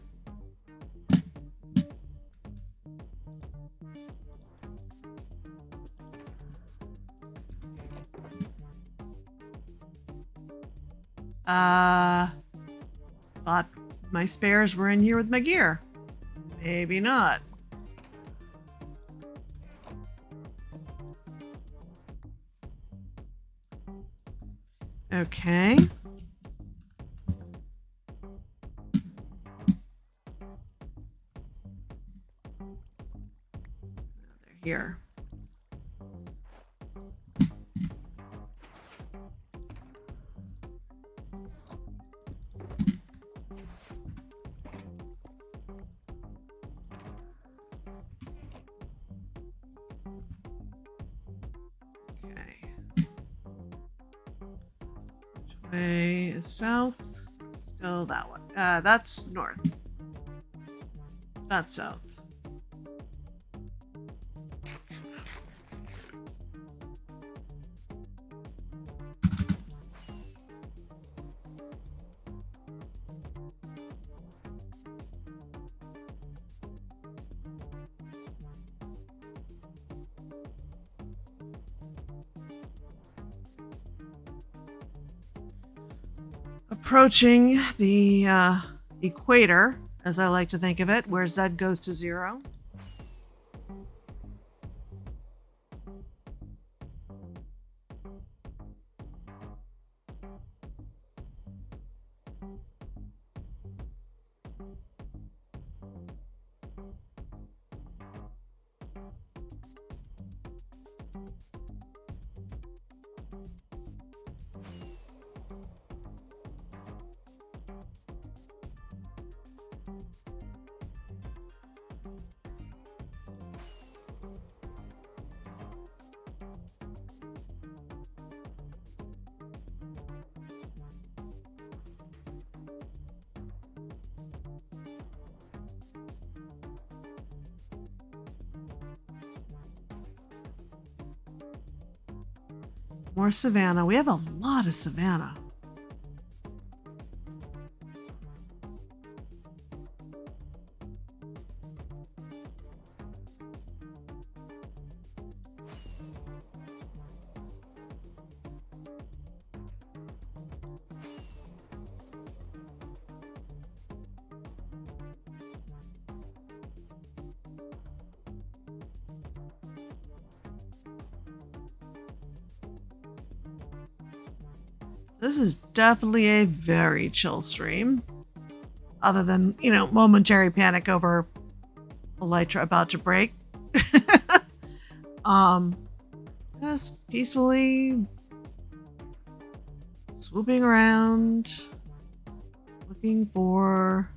Thought my spares were in here with my gear. Maybe not. Okay. They're here. Way is south. Still that one. That's north. That's south. Approaching the equator, as I like to think of it, where Z goes to 0. More savanna. We have a lot of savanna. This is definitely a very chill stream. Other than, momentary panic over Elytra about to break. Just peacefully swooping around, looking for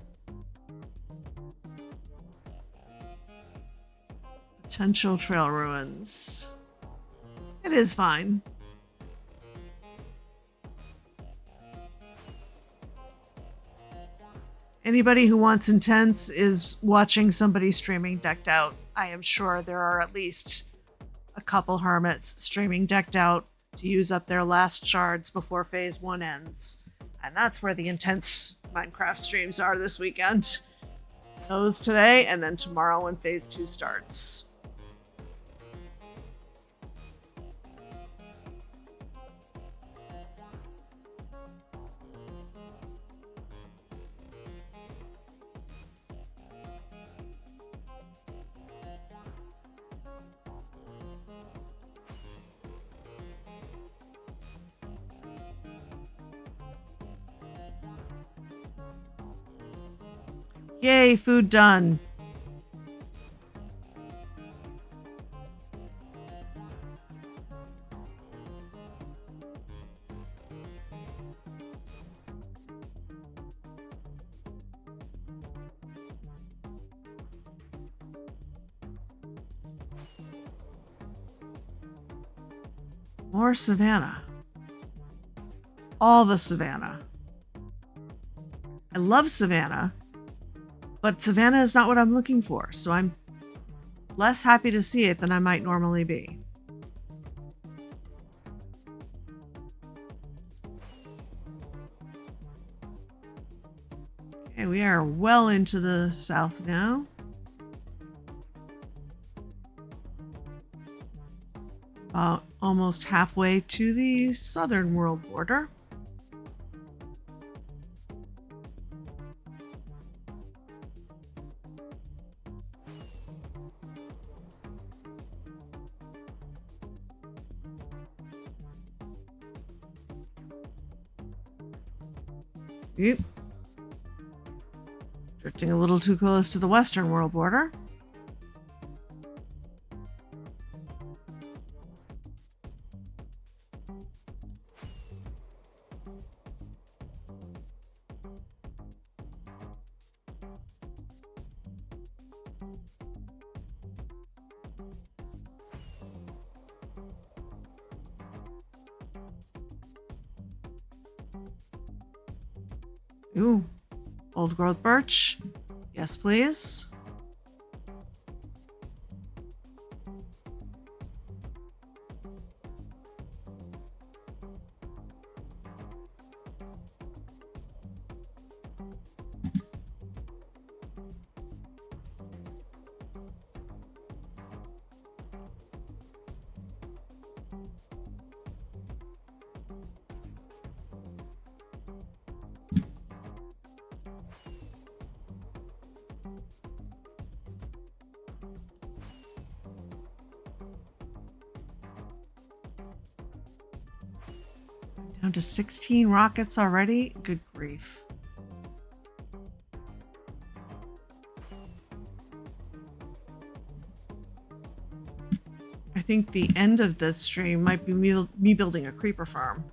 potential trail ruins. It is fine. Anybody who wants intense is watching somebody streaming decked out. I am sure there are at least a couple hermits streaming decked out to use up their last shards before phase 1 ends. And that's where the intense Minecraft streams are this weekend. Those today, and then tomorrow when phase 2 starts. Yay, food done. More savanna. All the savanna. I love savanna. But savanna is not what I'm looking for, so I'm less happy to see it than I might normally be. Okay, we are well into the south now. About almost halfway to the southern world border. Yep. Drifting a little too close to the western world border. Ooh, old growth birch. Yes, please. Down to 16 rockets already? Good grief. I think the end of this stream might be me building a creeper farm.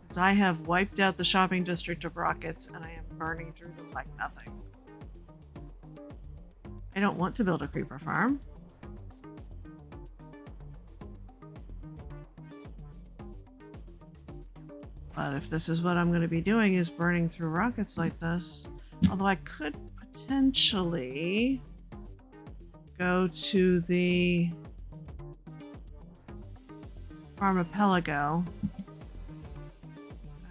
Because I have wiped out the shopping district of rockets and I am burning through them like nothing. I don't want to build a creeper farm. But if this is what I'm going to be doing, is burning through rockets like this, although I could potentially go to the Archipelago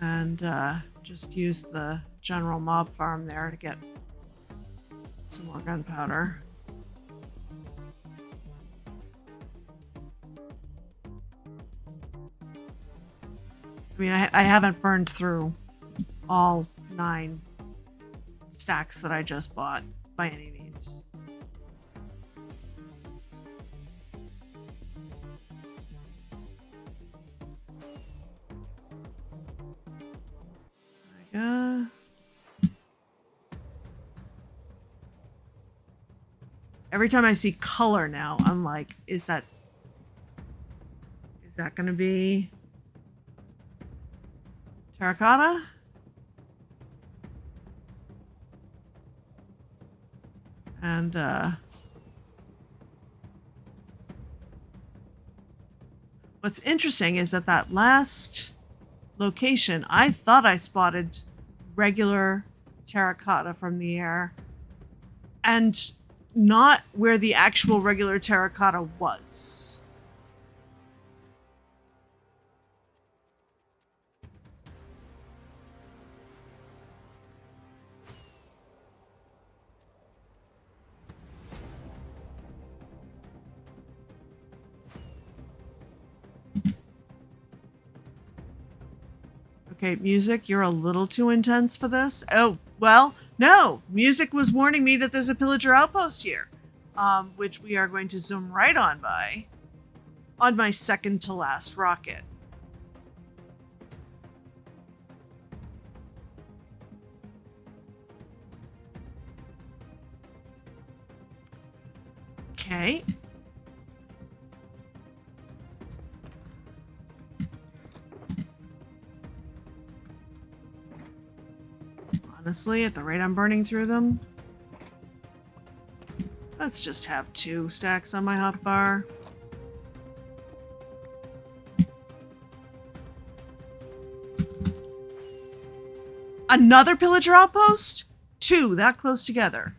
and just use the general mob farm there to get some more gunpowder. I mean, I haven't burned through all 9 stacks that I just bought by any means. Every time I see color now, I'm like, is that gonna be terracotta? And what's interesting is that last location, I thought I spotted regular terracotta from the air, and not where the actual regular terracotta was. Okay, music, you're a little too intense for this. Oh, well, no. Music was warning me that there's a pillager outpost here, which we are going to zoom right on by on my second to last rocket. Okay. Honestly, at the rate I'm burning through them, let's just have 2 stacks on my hotbar. Another pillager outpost? 2, that close together.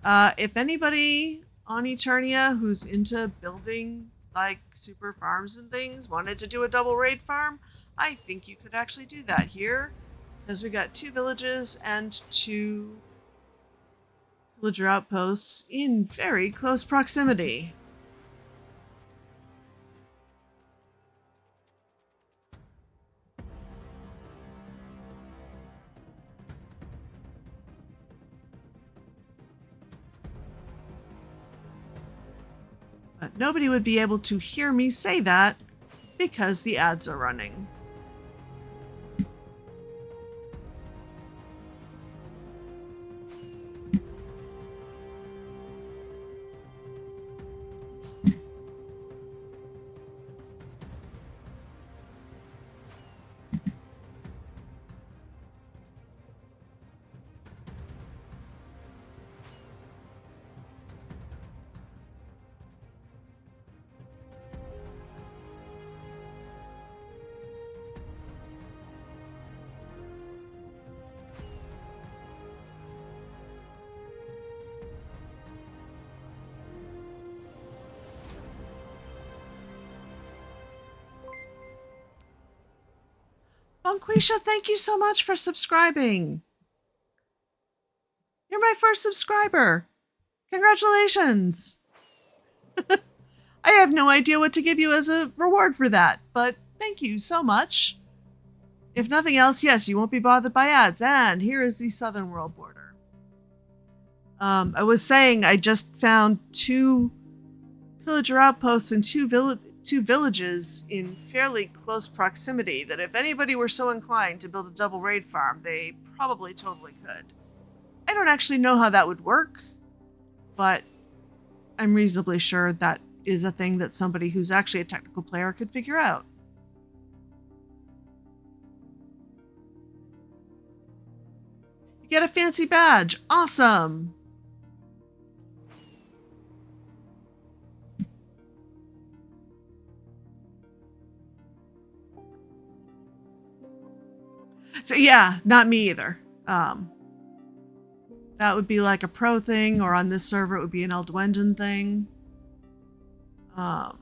If anybody on Eternia who's into building like super farms and things wanted to do a double raid farm, I think you could actually do that here. Because we got 2 villages and 2 villager outposts in very close proximity. But nobody would be able to hear me say that because the ads are running. Bonquisha, thank you so much for subscribing. You're my first subscriber. Congratulations. I have no idea what to give you as a reward for that, but thank you so much. If nothing else, yes, you won't be bothered by ads. And here is the southern world border. I was saying I just found 2 pillager outposts and 2 villages in fairly close proximity that if anybody were so inclined to build a double raid farm, they probably totally could. I don't actually know how that would work, but I'm reasonably sure that is a thing that somebody who's actually a technical player could figure out. You get a fancy badge. Awesome! So yeah, not me either. That would be like a pro thing, or on this server it would be an Eldwendon thing. Because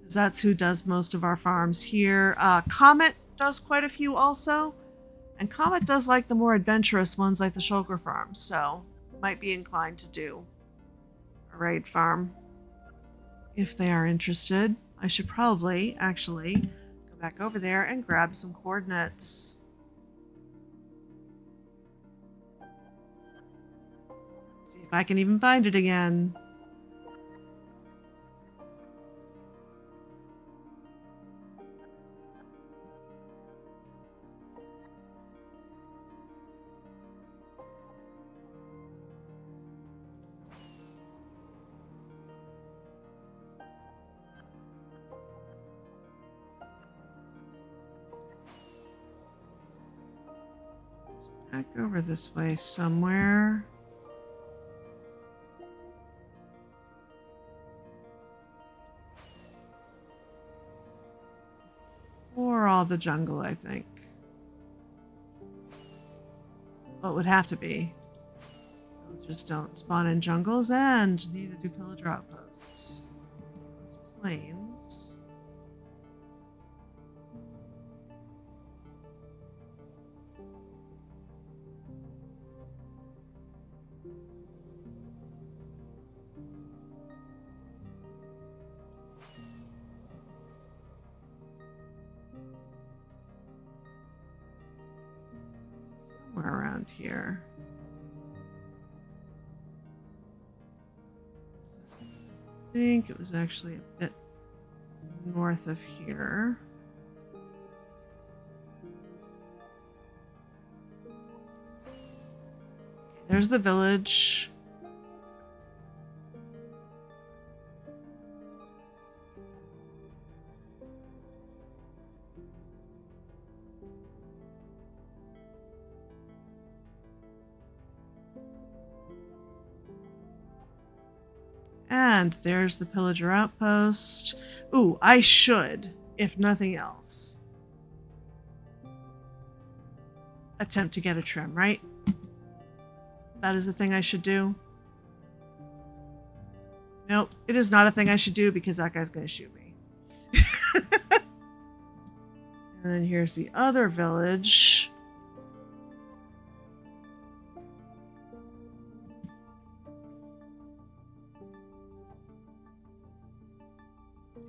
that's who does most of our farms here. Comet does quite a few also. And Comet does like the more adventurous ones like the Shulker farm, so might be inclined to do a raid farm. If they are interested, I should probably actually go back over there and grab some coordinates. See if I can even find it again. Back over this way somewhere. For all the jungle, I think. Well, it would have to be. Villagers don't spawn in jungles, and neither do pillager outposts. Those plains. Somewhere around here. I think it was actually a bit north of here. Okay, there's the village. And there's the pillager outpost. Ooh, I should, if nothing else, attempt to get a trim, right? That is the thing I should do. Nope, it is not a thing I should do because that guy's going to shoot me. And then here's the other village.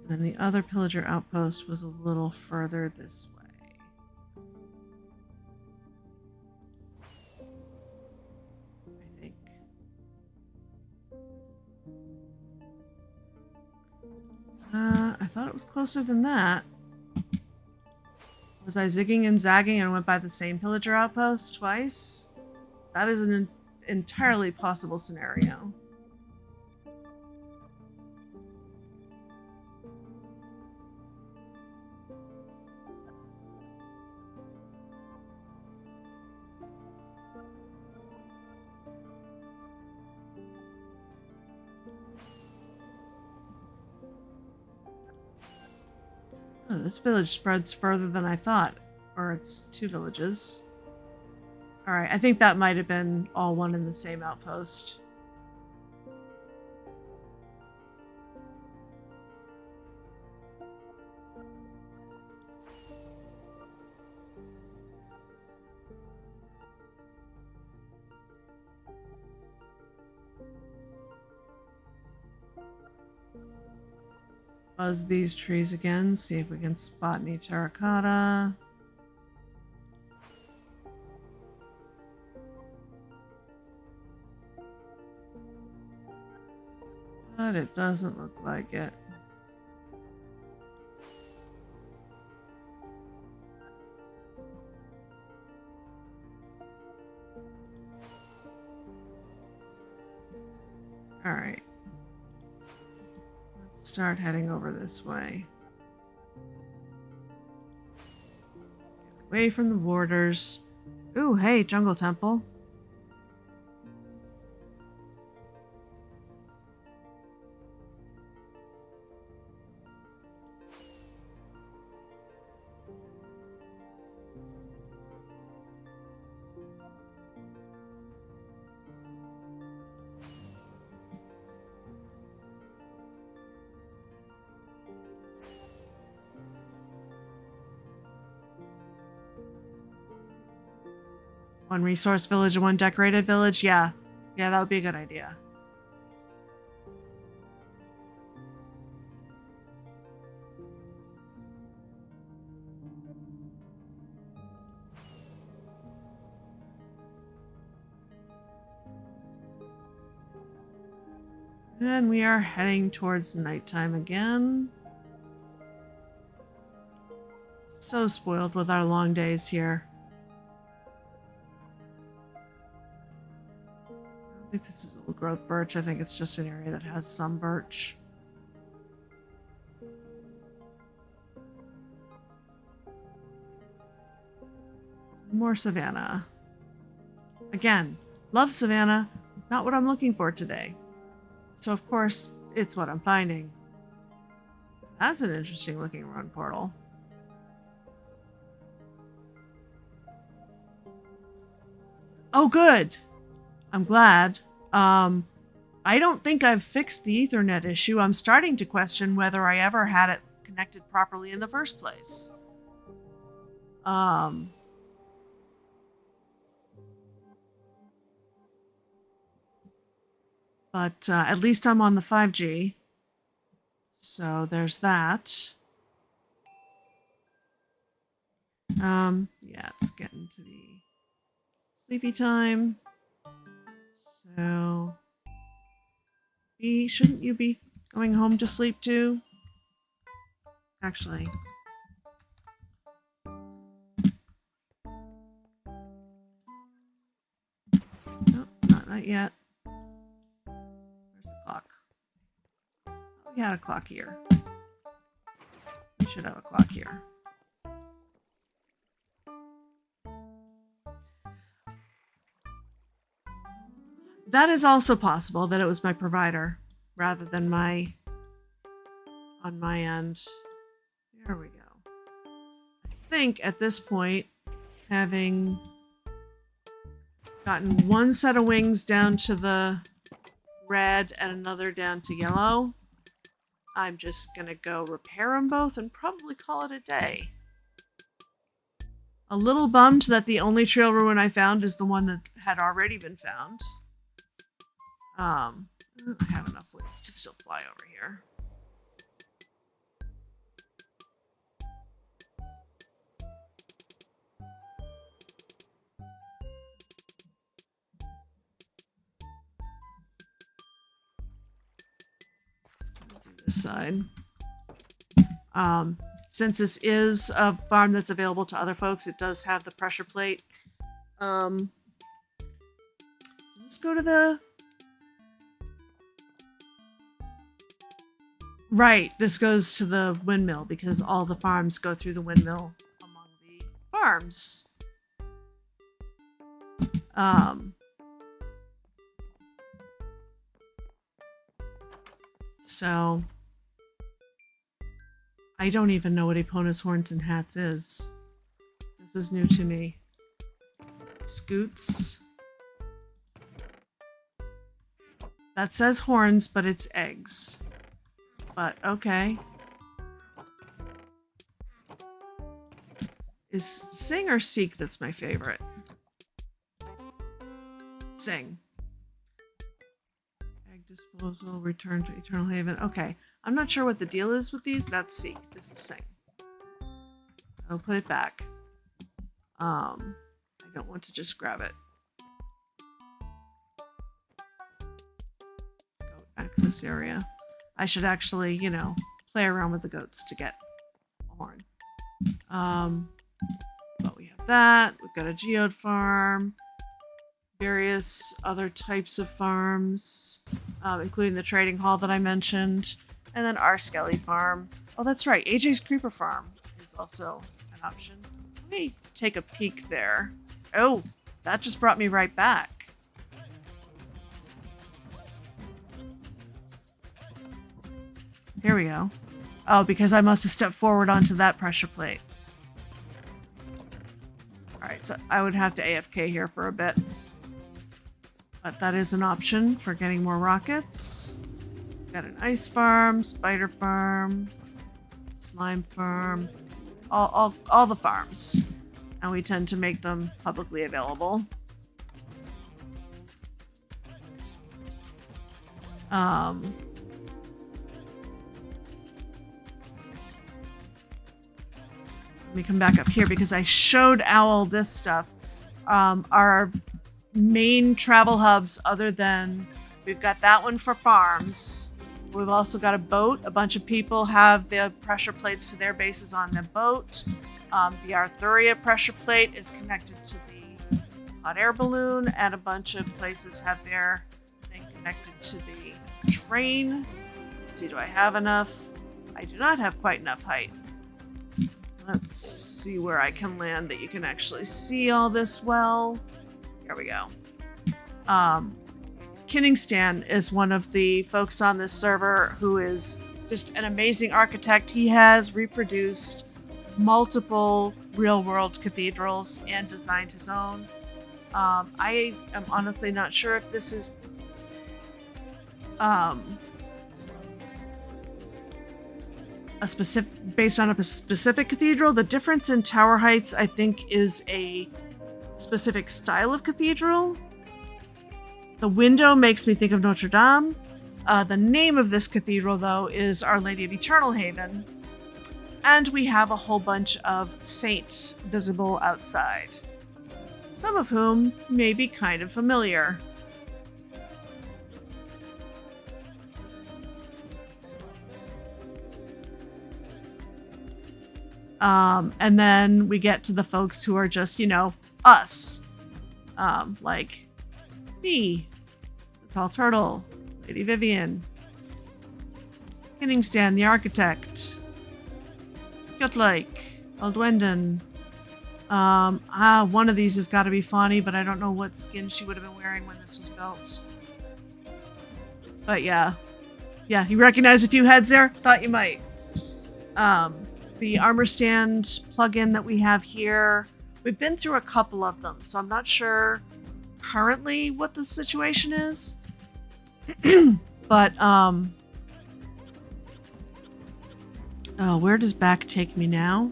And then the other pillager outpost was a little further this way. I think. I thought it was closer than that. Was I zigging and zagging and went by the same pillager outpost twice? That is an entirely possible scenario. Oh, this village spreads further than I thought. Or it's 2 villages. Alright, I think that might have been all one in the same outpost. Buzz these trees again, see if we can spot any terracotta. But it doesn't look like it. All right. Let's start heading over this way. Get away from the borders. Ooh, hey, jungle temple. One resource village and one decorated village. Yeah. Yeah, that would be a good idea. And we are heading towards nighttime again. So spoiled with our long days here. I don't think this is old growth birch. I think it's just an area that has some birch. More savanna. Again, love savanna. Not what I'm looking for today. So of course, it's what I'm finding. That's an interesting looking run portal. Oh, good. I'm glad. I don't think I've fixed the Ethernet issue. I'm starting to question whether I ever had it connected properly in the first place. But at least I'm on the 5G. So there's that. Yeah, it's getting to be sleepy time. So, shouldn't you be going home to sleep too? Actually. No, not yet. Where's the clock? Oh, we had a clock here. We should have a clock here. That is also possible, that it was my provider rather than on my end. There we go. I think at this point, having gotten one set of wings down to the red and another down to yellow, I'm just gonna go repair them both and probably call it a day. A little bummed that the only trail ruin I found is the one that had already been found. I have enough wings to still fly over here. This side. Since this is a farm that's available to other folks, it does have the pressure plate. Let's go to the... Right, this goes to the windmill because all the farms go through the windmill among the farms. So I don't even know what Epona's Horns and Hats is. This is new to me. Scoots. That says horns, but it's eggs. But okay. Is Sing or Seek that's my favorite? Sing. Egg disposal, return to Eternal Haven. Okay, I'm not sure what the deal is with these. Let's see. This is Sing. I'll put it back. I don't want to just grab it. Goat access area. I should actually, you know, play around with the goats to get a horn. But we have that. We've got a geode farm. Various other types of farms, including the trading hall that I mentioned, and then our Skelly farm. Oh, that's right. AJ's Creeper Farm is also an option. Let me take a peek there. Oh, that just brought me right back. Here we go. Oh, because I must have stepped forward onto that pressure plate. Alright, so I would have to AFK here for a bit. But that is an option for getting more rockets. Got an ice farm, spider farm, slime farm, all the farms. And we tend to make them publicly available. Let me come back up here because I showed Owl this stuff. Our main travel hubs, other than we've got that one for farms. We've also got a boat. A bunch of people have the pressure plates to their bases on the boat. The Arthuria pressure plate is connected to the hot air balloon, and a bunch of places have their thing connected to the train. Let's see, do I have enough? I do not have quite enough height. Let's see where I can land that you can actually see all this well. Here we go. Kinningstan is one of the folks on this server who is just an amazing architect. He has reproduced multiple real-world cathedrals and designed his own. I am honestly not sure if this is based on a specific cathedral. The difference in tower heights, I think, is a specific style of cathedral. The window makes me think of Notre Dame. The name of this cathedral, though, is Our Lady of Eternal Haven. And we have a whole bunch of saints visible outside, some of whom may be kind of familiar. And then we get to the folks who are just, you know, us. Like me, the Tall Turtle, Lady Vivian, Kinningstan, the architect, Kjotlike, Aldwendon. One of these has got to be Fawny, but I don't know what skin she would have been wearing when this was built. But yeah, you recognize a few heads there? Thought you might. The armor stand plugin that we have here, we've been through a couple of them, so I'm not sure currently what the situation is. But oh, where does back take me now?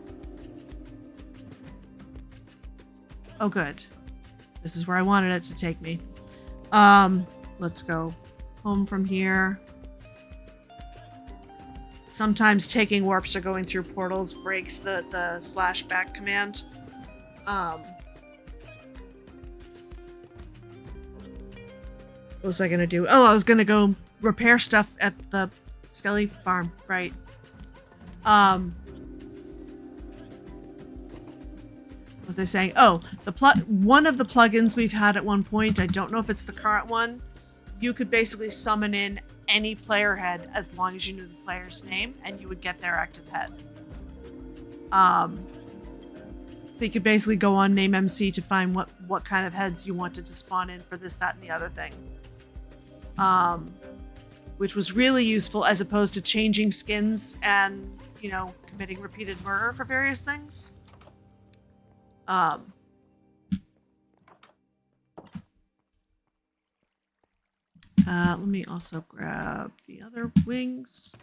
Oh, good. This is where I wanted it to take me. Let's go home from here. Sometimes taking warps or going through portals breaks the /back command. What was I gonna do? Oh, I was gonna go repair stuff at the Skelly farm, right? What was I saying? Oh, one of the plugins we've had at one point, I don't know if it's the current one, you could basically summon in any player head as long as you knew the player's name, and you would get their active head. So you could basically go on Name MC to find what kind of heads you wanted to spawn in for this, that, and the other thing. Which was really useful as opposed to changing skins and, you know, committing repeated murder for various things. Let me also grab the other wings.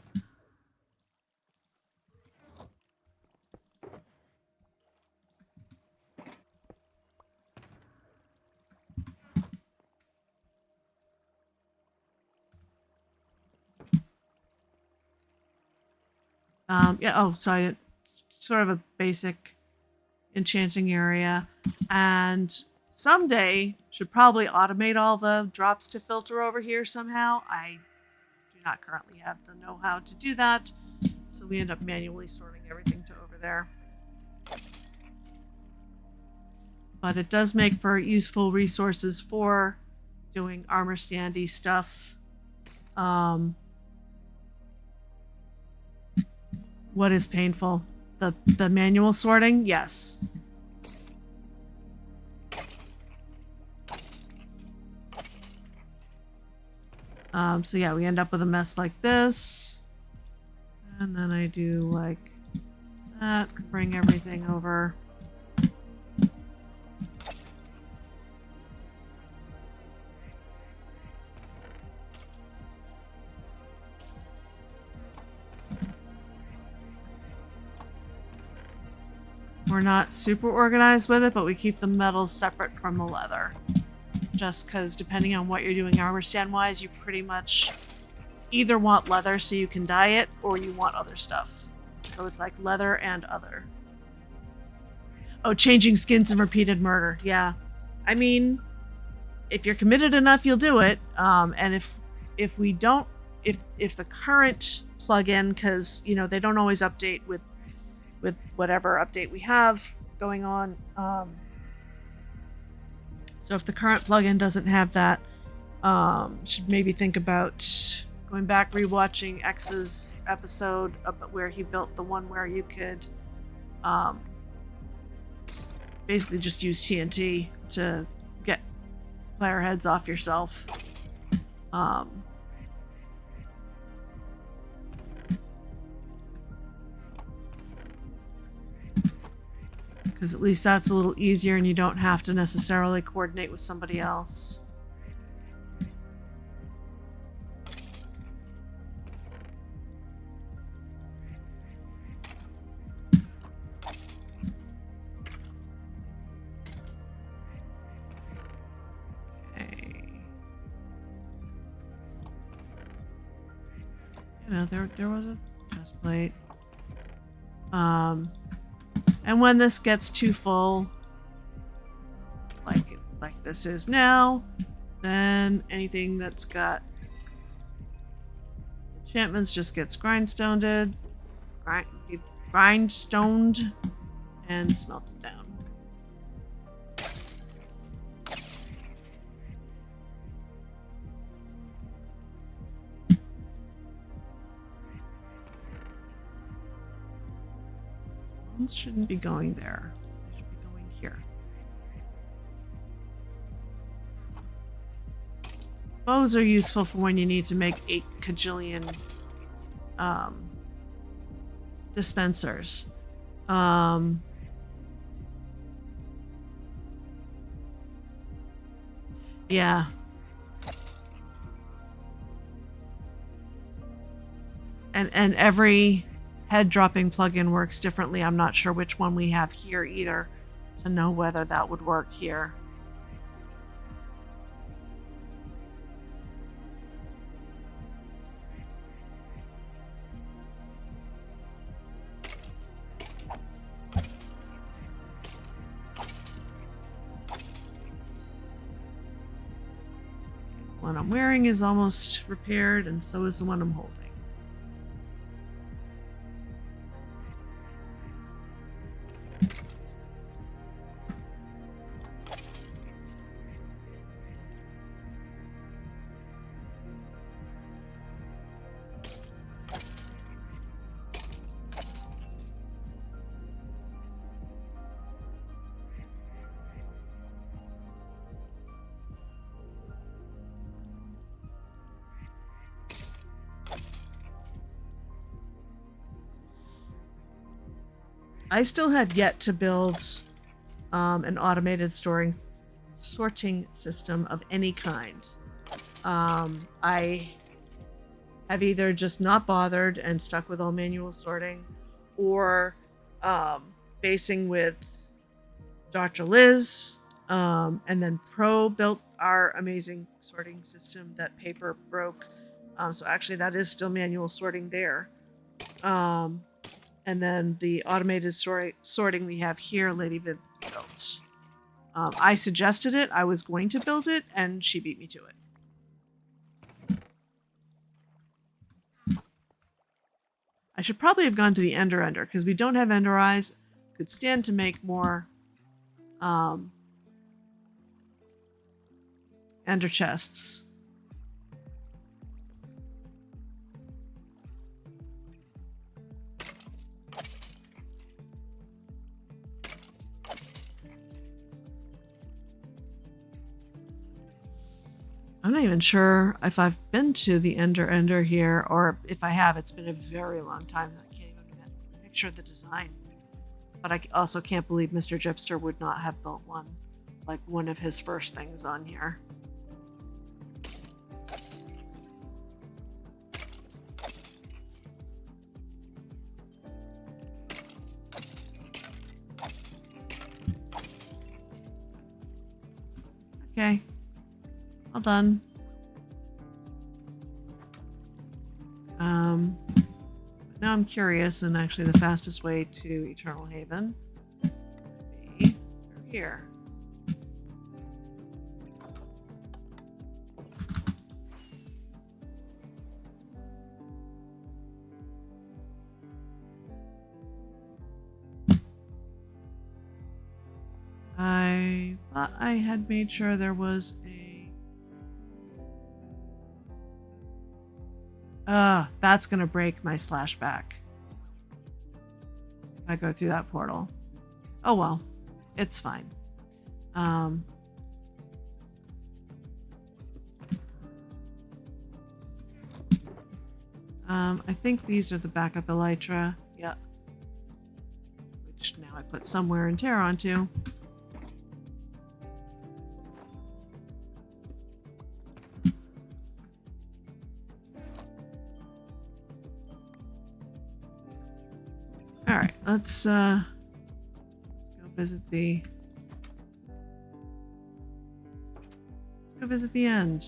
Yeah. Oh, so sort of a basic enchanting area, and someday should probably automate all the drops to filter over here somehow. I do not currently have the know-how to do that, so we end up manually sorting everything to over there. But it does make for useful resources for doing armor standy stuff. What is painful? The manual sorting? Yes. So yeah, we end up with a mess like this. And then I do like that, bring everything over. We're not super organized with it, but we keep the metal separate from the leather. Just because depending on what you're doing armor stand wise, you pretty much either want leather so you can dye it, or you want other stuff. So it's like leather and other. Oh, changing skins and repeated murder. Yeah. I mean, if you're committed enough, you'll do it. And if we don't, if the current plugin, because you know they don't always update with whatever update we have going on. So if the current plugin doesn't have that, should maybe think about going back, rewatching X's episode where he built the one where you could basically just use TNT to get player heads off yourself. Because at least that's a little easier and you don't have to necessarily coordinate with somebody else. You know, there was a chest plate. And when this gets too full, like this is now, then anything that's got enchantments just gets grindstoned, and smelted down. Shouldn't be going there. They should be going here. Bows are useful for when you need to make 8 kajillion dispensers. Yeah. And every head dropping plugin works differently. I'm not sure which one we have here either to know whether that would work here. The one I'm wearing is almost repaired, and so is the one I'm holding. I still have yet to build an automated sorting system of any kind. I have either just not bothered and stuck with all manual sorting, or basing with Dr. Liz, and then Pro built our amazing sorting system that Paper broke. So actually that is still manual sorting there. And then the automated sorting we have here, Lady Viv built. I suggested it. I was going to build it, and she beat me to it. I should probably have gone to the Ender because we don't have Ender Eyes. Could stand to make more Ender chests. I'm not even sure if I've been to the Ender here, or if I have, it's been a very long time. I can't even picture the design. But I also can't believe Mr. Gypster would not have built one, like one of his first things on here. Okay. All done. Now I'm curious, and actually the fastest way to Eternal Haven would be through here. I thought I had made sure there was a... that's gonna break my /back. If I go through that portal. Oh well, it's fine. I think these are the backup elytra. Yeah. Which now I put somewhere and tear onto. All right, let's go visit the. Let's go visit the end.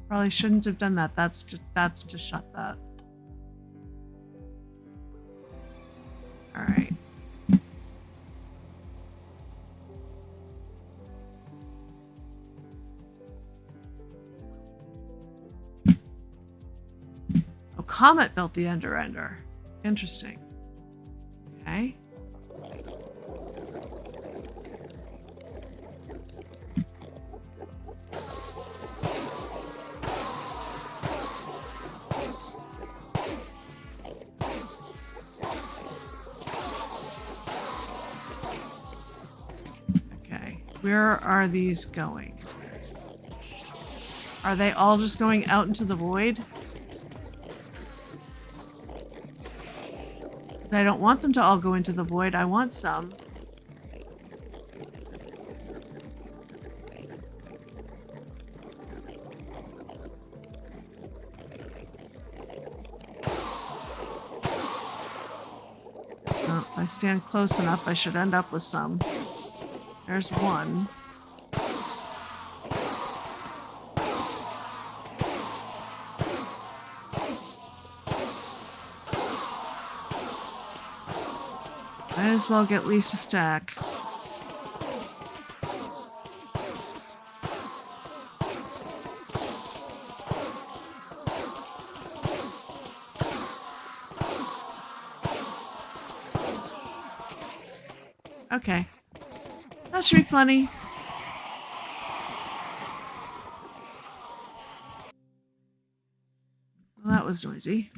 Probably shouldn't have done that. That's to shut that. All right. Oh, Comet built the Ender. Interesting. Okay. Where are these going? Are they all just going out into the void? I don't want them to all go into the void. I want some. Well, if I stand close enough, I should end up with some. There's one. Might as well get at least a stack. Okay. That should be funny. Well, that was noisy.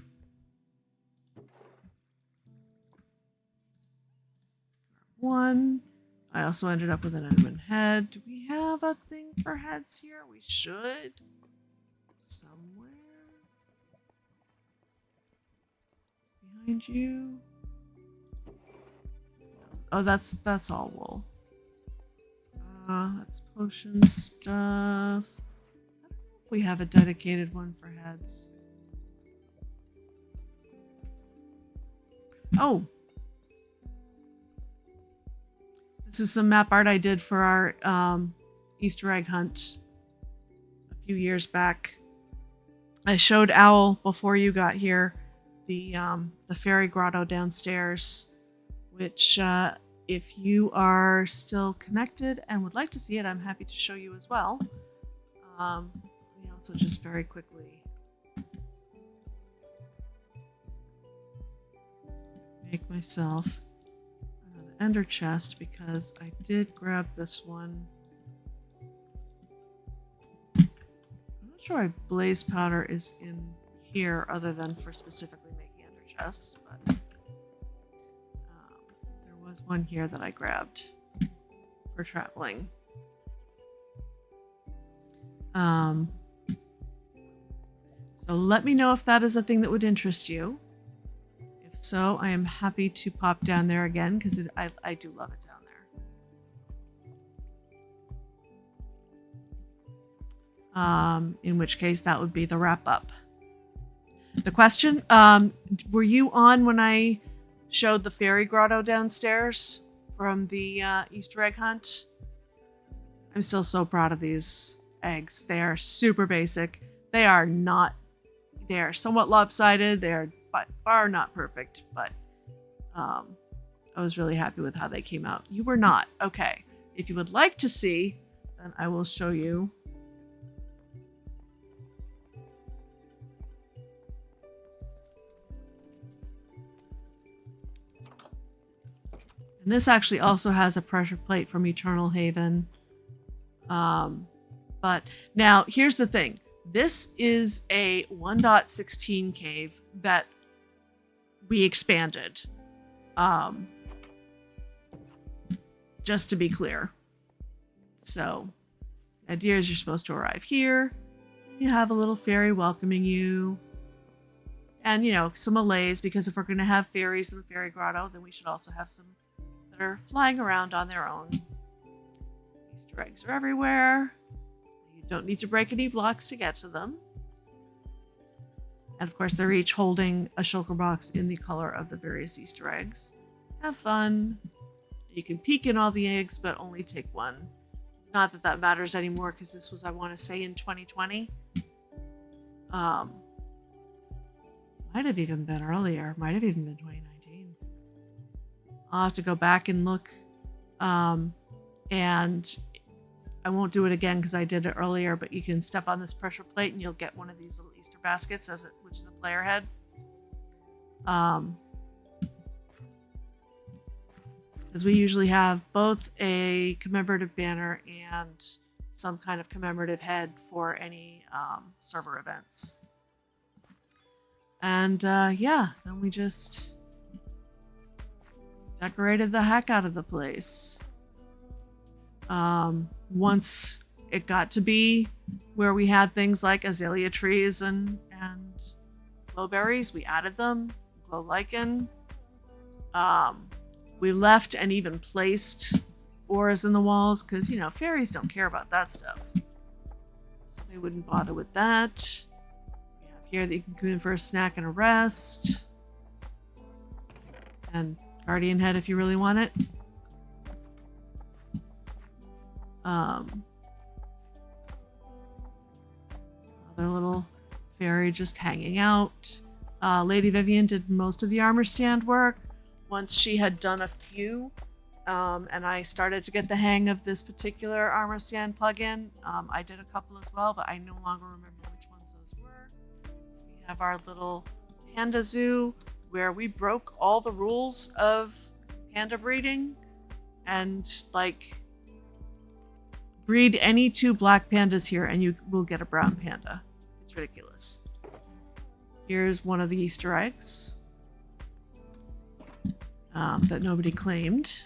One. I also ended up with an Enderman head. Do we have a thing for heads here? We should. Somewhere. Behind you. Oh, that's all wool. That's potion stuff. I don't know if we have a dedicated one for heads. Oh. This is some map art I did for our Easter egg hunt a few years back. I showed Owl before you got here the fairy grotto downstairs, which if you are still connected and would like to see it, I'm happy to show you as well. Let me also just very quickly make myself another ender chest because I did grab this one. I'm not sure why blaze powder is in here other than for specifically making ender chests, but there was one here that I grabbed for traveling. So let me know if that is a thing that would interest you. If so, I am happy to pop down there again because I do love it down there. In which case that would be the wrap up. The question, were you on when I showed the fairy grotto downstairs from the Easter egg hunt? I'm still so proud of these eggs. They are super basic. They are somewhat lopsided. They are by far not perfect, but I was really happy with how they came out. You were not. Okay. If you would like to see, then I will show you. And this actually also has a pressure plate from Eternal Haven. But now here's the thing. This is a 1.16 cave that we expanded. Just to be clear. So the idea is you're supposed to arrive here. You have a little fairy welcoming you. And, you know, some allays, because if we're going to have fairies in the fairy grotto, then we should also have some that are flying around on their own. Easter eggs are everywhere. You don't need to break any blocks to get to them. And of course, they're each holding a shulker box in the color of the various Easter eggs. Have fun. You can peek in all the eggs, but only take one. Not that that matters anymore, because this was, I want to say, in 2020. Might have even been earlier. Might have even been 2019. I'll have to go back and look. And I won't do it again because I did it earlier, but you can step on this pressure plate and you'll get one of these little Easter baskets, which is a player head. Because we usually have both a commemorative banner and some kind of commemorative head for any server events. And yeah, then we just decorated the heck out of the place. Once it got to be where we had things like azalea trees and glowberries, we added them, glow lichen. We left and even placed auras in the walls because, you know, fairies don't care about that stuff. So they wouldn't bother with that. We have here that you can come in for a snack and a rest. And guardian head if you really want it. Another little fairy just hanging out. Lady Vivian did most of the armor stand work. Once she had done a few, and I started to get the hang of this particular armor stand plugin, I did a couple as well, but I no longer remember which ones those were. We have our little panda zoo where we broke all the rules of panda breeding and like breed any 2 black pandas here and you will get a brown panda. It's ridiculous. Here's one of the Easter eggs that nobody claimed.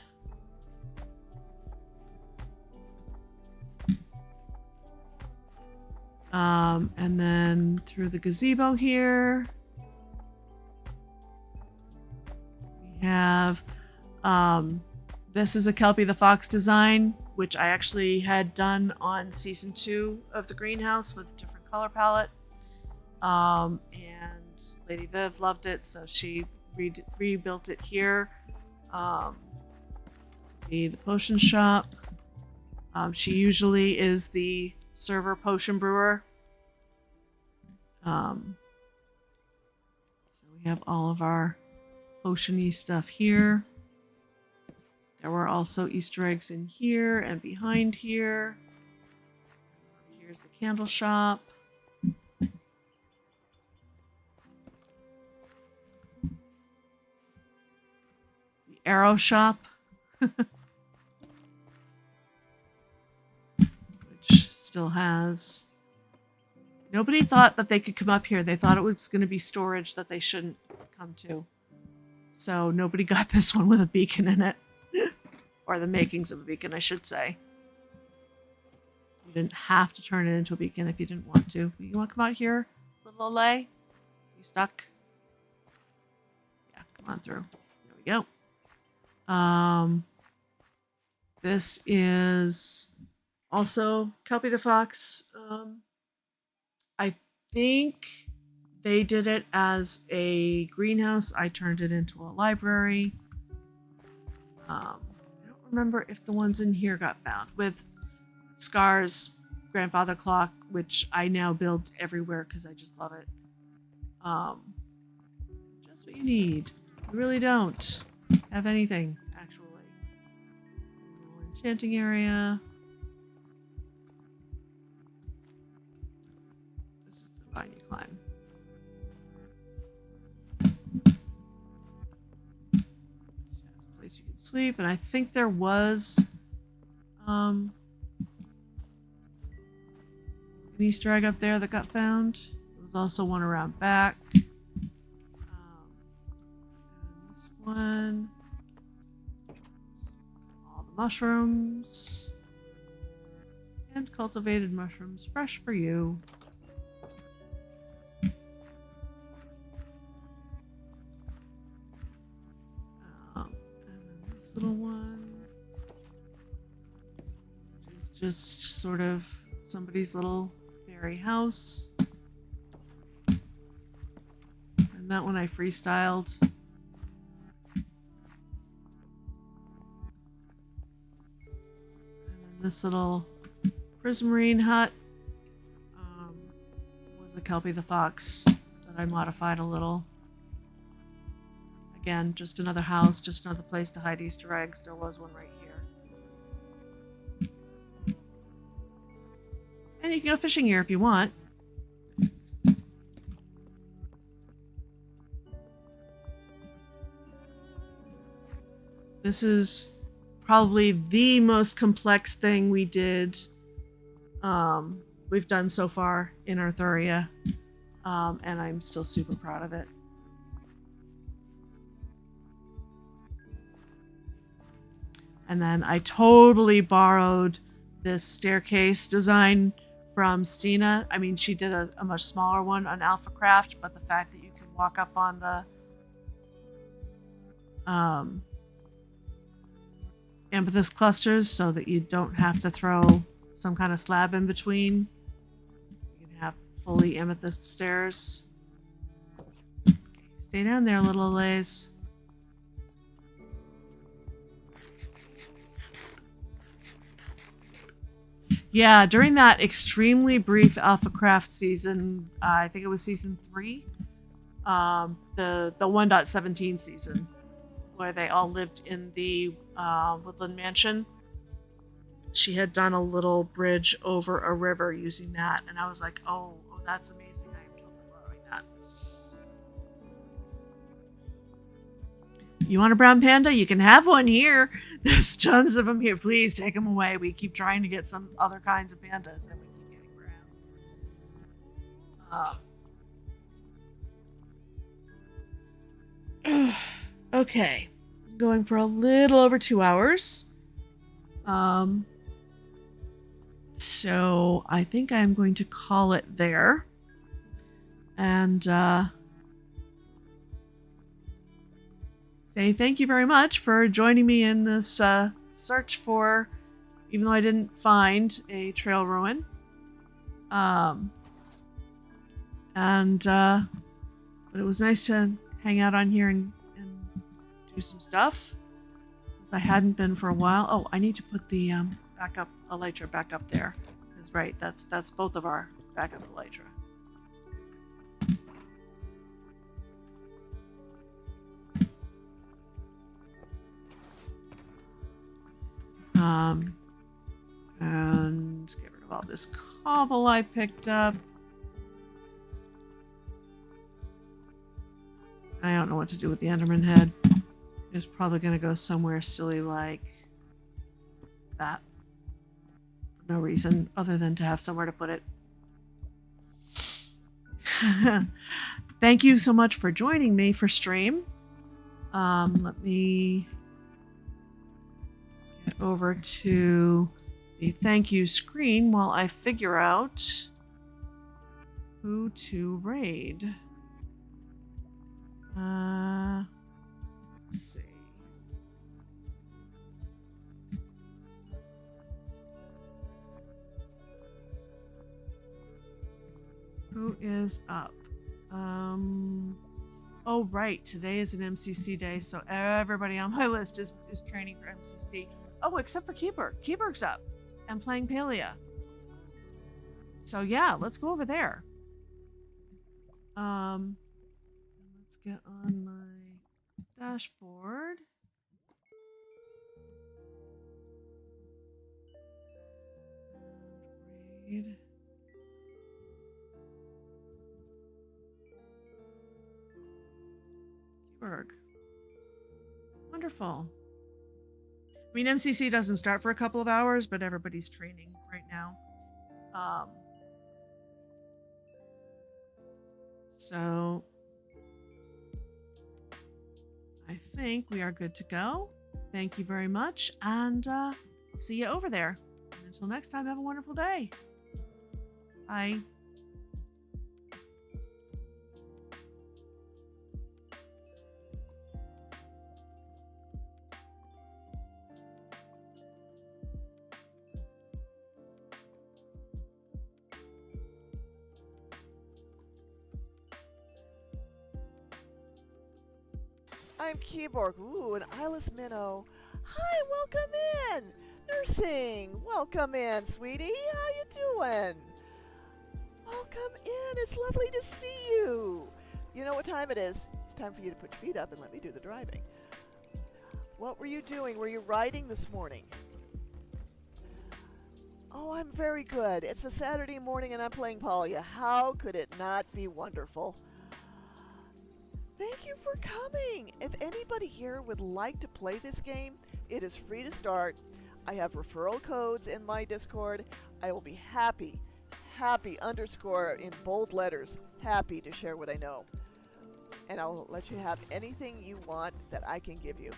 And then through the gazebo here, we have, this is a Kelpie the Fox design, which I actually had done on season 2 of the greenhouse with a different color palette. And Lady Viv loved it, so she rebuilt it here. The potion shop. She usually is the server potion brewer. So we have all of our ocean-y stuff here. There were also Easter eggs in here and behind here. Here's the candle shop. The arrow shop. Which still has... Nobody thought that they could come up here. They thought it was going to be storage that they shouldn't come to. So nobody got this one with a beacon in it. Or the makings of a beacon, I should say. You didn't have to turn it into a beacon if you didn't want to. You want to come out here, little Olay? You stuck? Yeah, come on through. There we go. This is also Kelpie the Fox. I think they did it as a greenhouse. I turned it into a library. I don't remember if the ones in here got found. With Scar's grandfather clock, which I now build everywhere because I just love it. Just what you need. You really don't have anything, actually. A little enchanting area. This is the vine you climb. That's a place you can sleep, and I think there was an Easter egg up there that got found. There was also one around back. And this one. All the mushrooms. And cultivated mushrooms, fresh for you. And then this little one. Which is just sort of somebody's little fairy house. And that one I freestyled. And then this little prismarine hut was a Kelpie the Fox that I modified a little. Again, just another house, just another place to hide Easter eggs. There was one right here. And you can go fishing here if you want. This is probably the most complex thing we've done so far in Eternia. And I'm still super proud of it. And then I totally borrowed this staircase design from Stina. I mean, she did a much smaller one on Alpha Craft, but the fact that you can walk up on the amethyst clusters so that you don't have to throw some kind of slab in between. You can have fully amethyst stairs. Okay, stay down there, little Lays. Yeah, during that extremely brief Alpha Craft season, I think it was season 3, the 1.17 season, where they all lived in the woodland mansion. She had done a little bridge over a river using that, and I was like, oh, that's amazing. I am totally borrowing that. You want a brown panda? You can have one here. There's tons of them here. Please take them away. We keep trying to get some other kinds of pandas, and we keep getting brown. Okay. I'm going for a little over 2 hours. So I think I'm going to call it there. And say thank you very much for joining me in this search for, even though I didn't find a trail ruin. But it was nice to hang out on here and do some stuff, because I hadn't been for a while. Oh, I need to put the backup elytra back up there, because right, that's both of our backup elytra. And get rid of all this cobble I picked up. I don't know what to do with the Enderman head. It's probably going to go somewhere silly like that. For no reason other than to have somewhere to put it. Thank you so much for joining me for stream. Let me get over to the thank you screen while I figure out who to raid. Let's see. Who is up? Oh, right. Today is an MCC day, so everybody on my list is training for MCC. Oh, except for Keyberg. Keyberg's up and playing Palia. So yeah, let's go over there. Let's get on my dashboard. And raid. Wonderful. I mean, MCC doesn't start for a couple of hours, but everybody's training right now. So I think we are good to go. Thank you very much, and I'll see you over there. And until next time, have a wonderful day. Bye. I'm Keyborg. Ooh, an eyeless minnow. Hi, welcome in. Nursing, welcome in, sweetie. How you doing? Welcome in. It's lovely to see you. You know what time it is? It's time for you to put your feet up and let me do the driving. What were you doing? Were you riding this morning? Oh, I'm very good. It's a Saturday morning and I'm playing Palia. How could it not be wonderful? Thank you for coming. If anybody here would like to play this game, it is free to start. I have referral codes in my Discord. I will be happy underscore in bold letters, happy to share what I know. And I'll let you have anything you want that I can give you.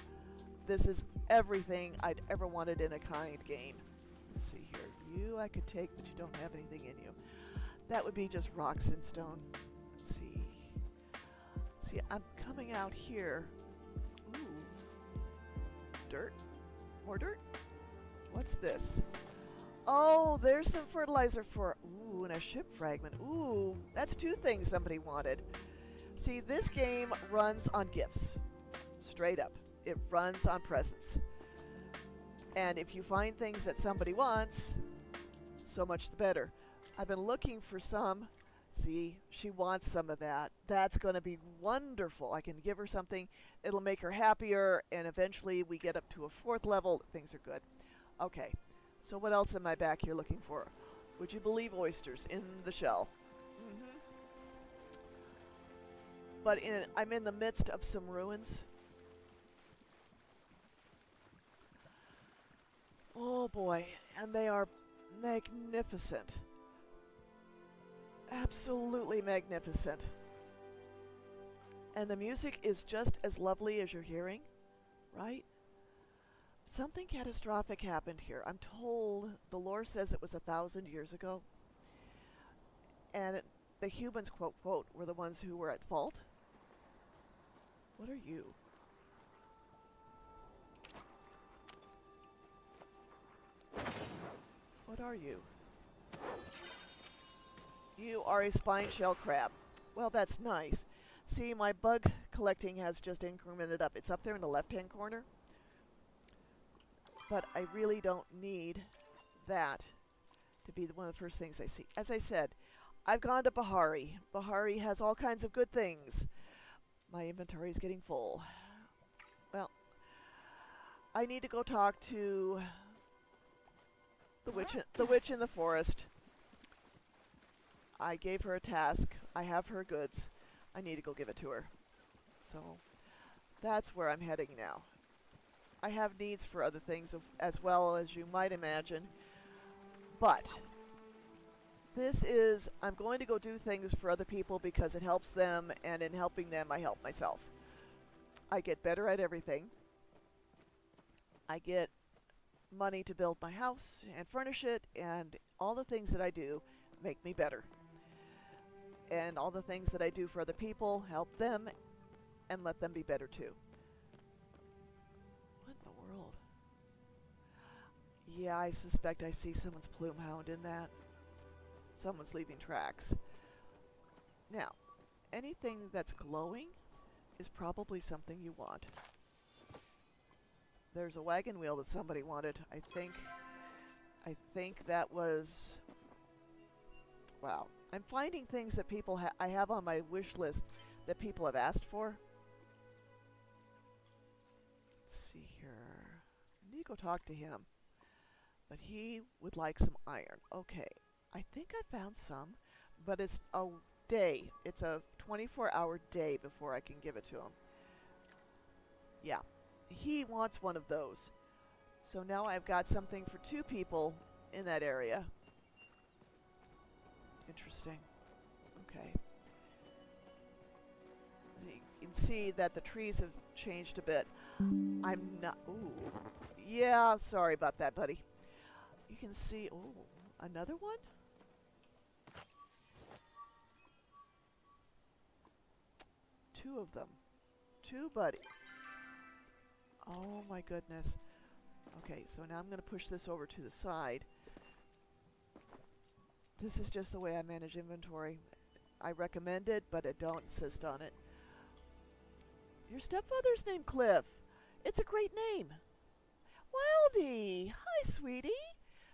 This is everything I'd ever wanted in a kind game. Let's see here. You I could take, but you don't have anything in you. That would be just rocks and stone. Let's see. See, I'm coming out here. Ooh. Dirt? More dirt? What's this? Oh, there's some fertilizer for... Ooh, and a ship fragment. Ooh, that's two things somebody wanted. See, this game runs on gifts. Straight up. It runs on presents. And if you find things that somebody wants, so much the better. I've been looking for some... See, she wants some of that. That's going to be wonderful. I can give her something. It'll make her happier, and eventually we get up to a 4th level. Things are good. Okay, so what else am I back here looking for? Would you believe oysters in the shell? Mm-hmm. But I'm in the midst of some ruins. Oh boy, and they are magnificent. Absolutely magnificent. And the music is just as lovely as you're hearing, right? Something catastrophic happened here. I'm told the lore says it was 1,000 years ago. And the humans, quote, quote, were the ones who were at fault. What are you? What are you? You are a spine shell crab. Well, that's nice. See, my bug collecting has just incremented up. It's up there in the left-hand corner. But I really don't need that to be one of the first things I see. As I said, I've gone to Bahari. Bahari has all kinds of good things. My inventory is getting full. Well, I need to go talk to The witch in the forest. I gave her a task. I have her goods. I need to go give it to her. So that's where I'm heading now. I have needs for other things as well, as you might imagine. But this is, I'm going to go do things for other people because it helps them, and in helping them, I help myself. I get better at everything. I get money to build my house and furnish it, and all the things that I do make me better. And all the things that I do for other people help them and let them be better too. What in the world? Yeah, I suspect I see someone's plume hound in that. Someone's leaving tracks. Now, anything that's glowing is probably something you want. There's a wagon wheel that somebody wanted. I think that was... Wow. I'm finding things that people I have on my wish list that people have asked for. Let's see here. I need to go talk to him. But he would like some iron. Okay. I think I found some, but it's a day. It's a 24-hour day before I can give it to him. Yeah. He wants one of those. So now I've got something for 2 people in that area. Interesting. Okay. So you can see that the trees have changed a bit. I'm not... Ooh. Yeah, sorry about that, buddy. You can see... Ooh, another one? Two of them. 2, buddy. Oh my goodness. Okay, so now I'm going to push this over to the side. This is just the way I manage inventory. I recommend it, but I don't insist on it. Your stepfather's named Cliff. It's a great name. Wildy! Hi, sweetie!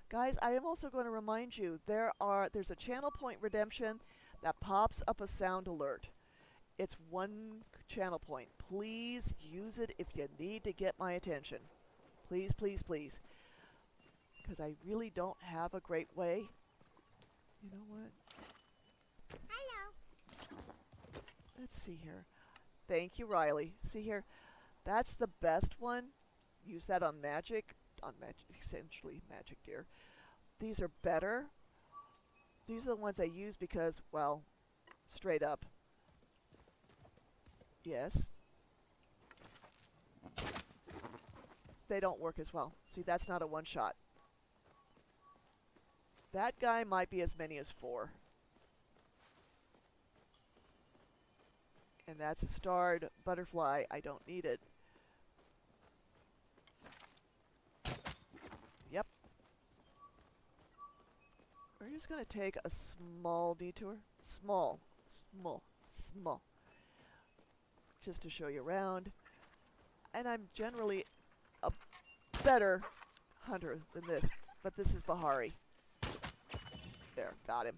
Guys, I am also going to remind you, there's a channel point redemption that pops up a sound alert. It's 1 channel point. Please use it if you need to get my attention. Please, please, please. Because I really don't have a great way. You know what? Hello. Let's see here. Thank you, Riley. See here? That's the best one. Use that on magic. Essentially magic deer. These are better. These are the ones I use because, well, straight up. Yes. They don't work as well. See, that's not a one-shot. That guy might be as many as 4. And that's a starred butterfly. I don't need it. Yep. We're just going to take a small detour. Small. Just to show you around. And I'm generally a better hunter than this. But this is Bahari. There, got him.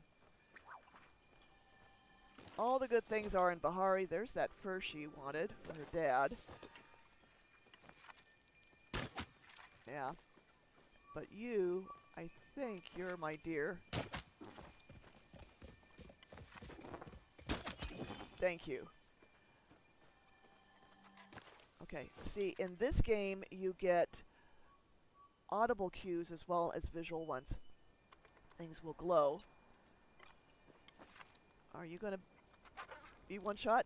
All the good things are in Bahari. There's that fur she wanted for her dad. Yeah. But you, I think you're my dear. Thank you. Okay, see, in this game you get audible cues as well as visual ones. Things will glow. Are you going to be one shot?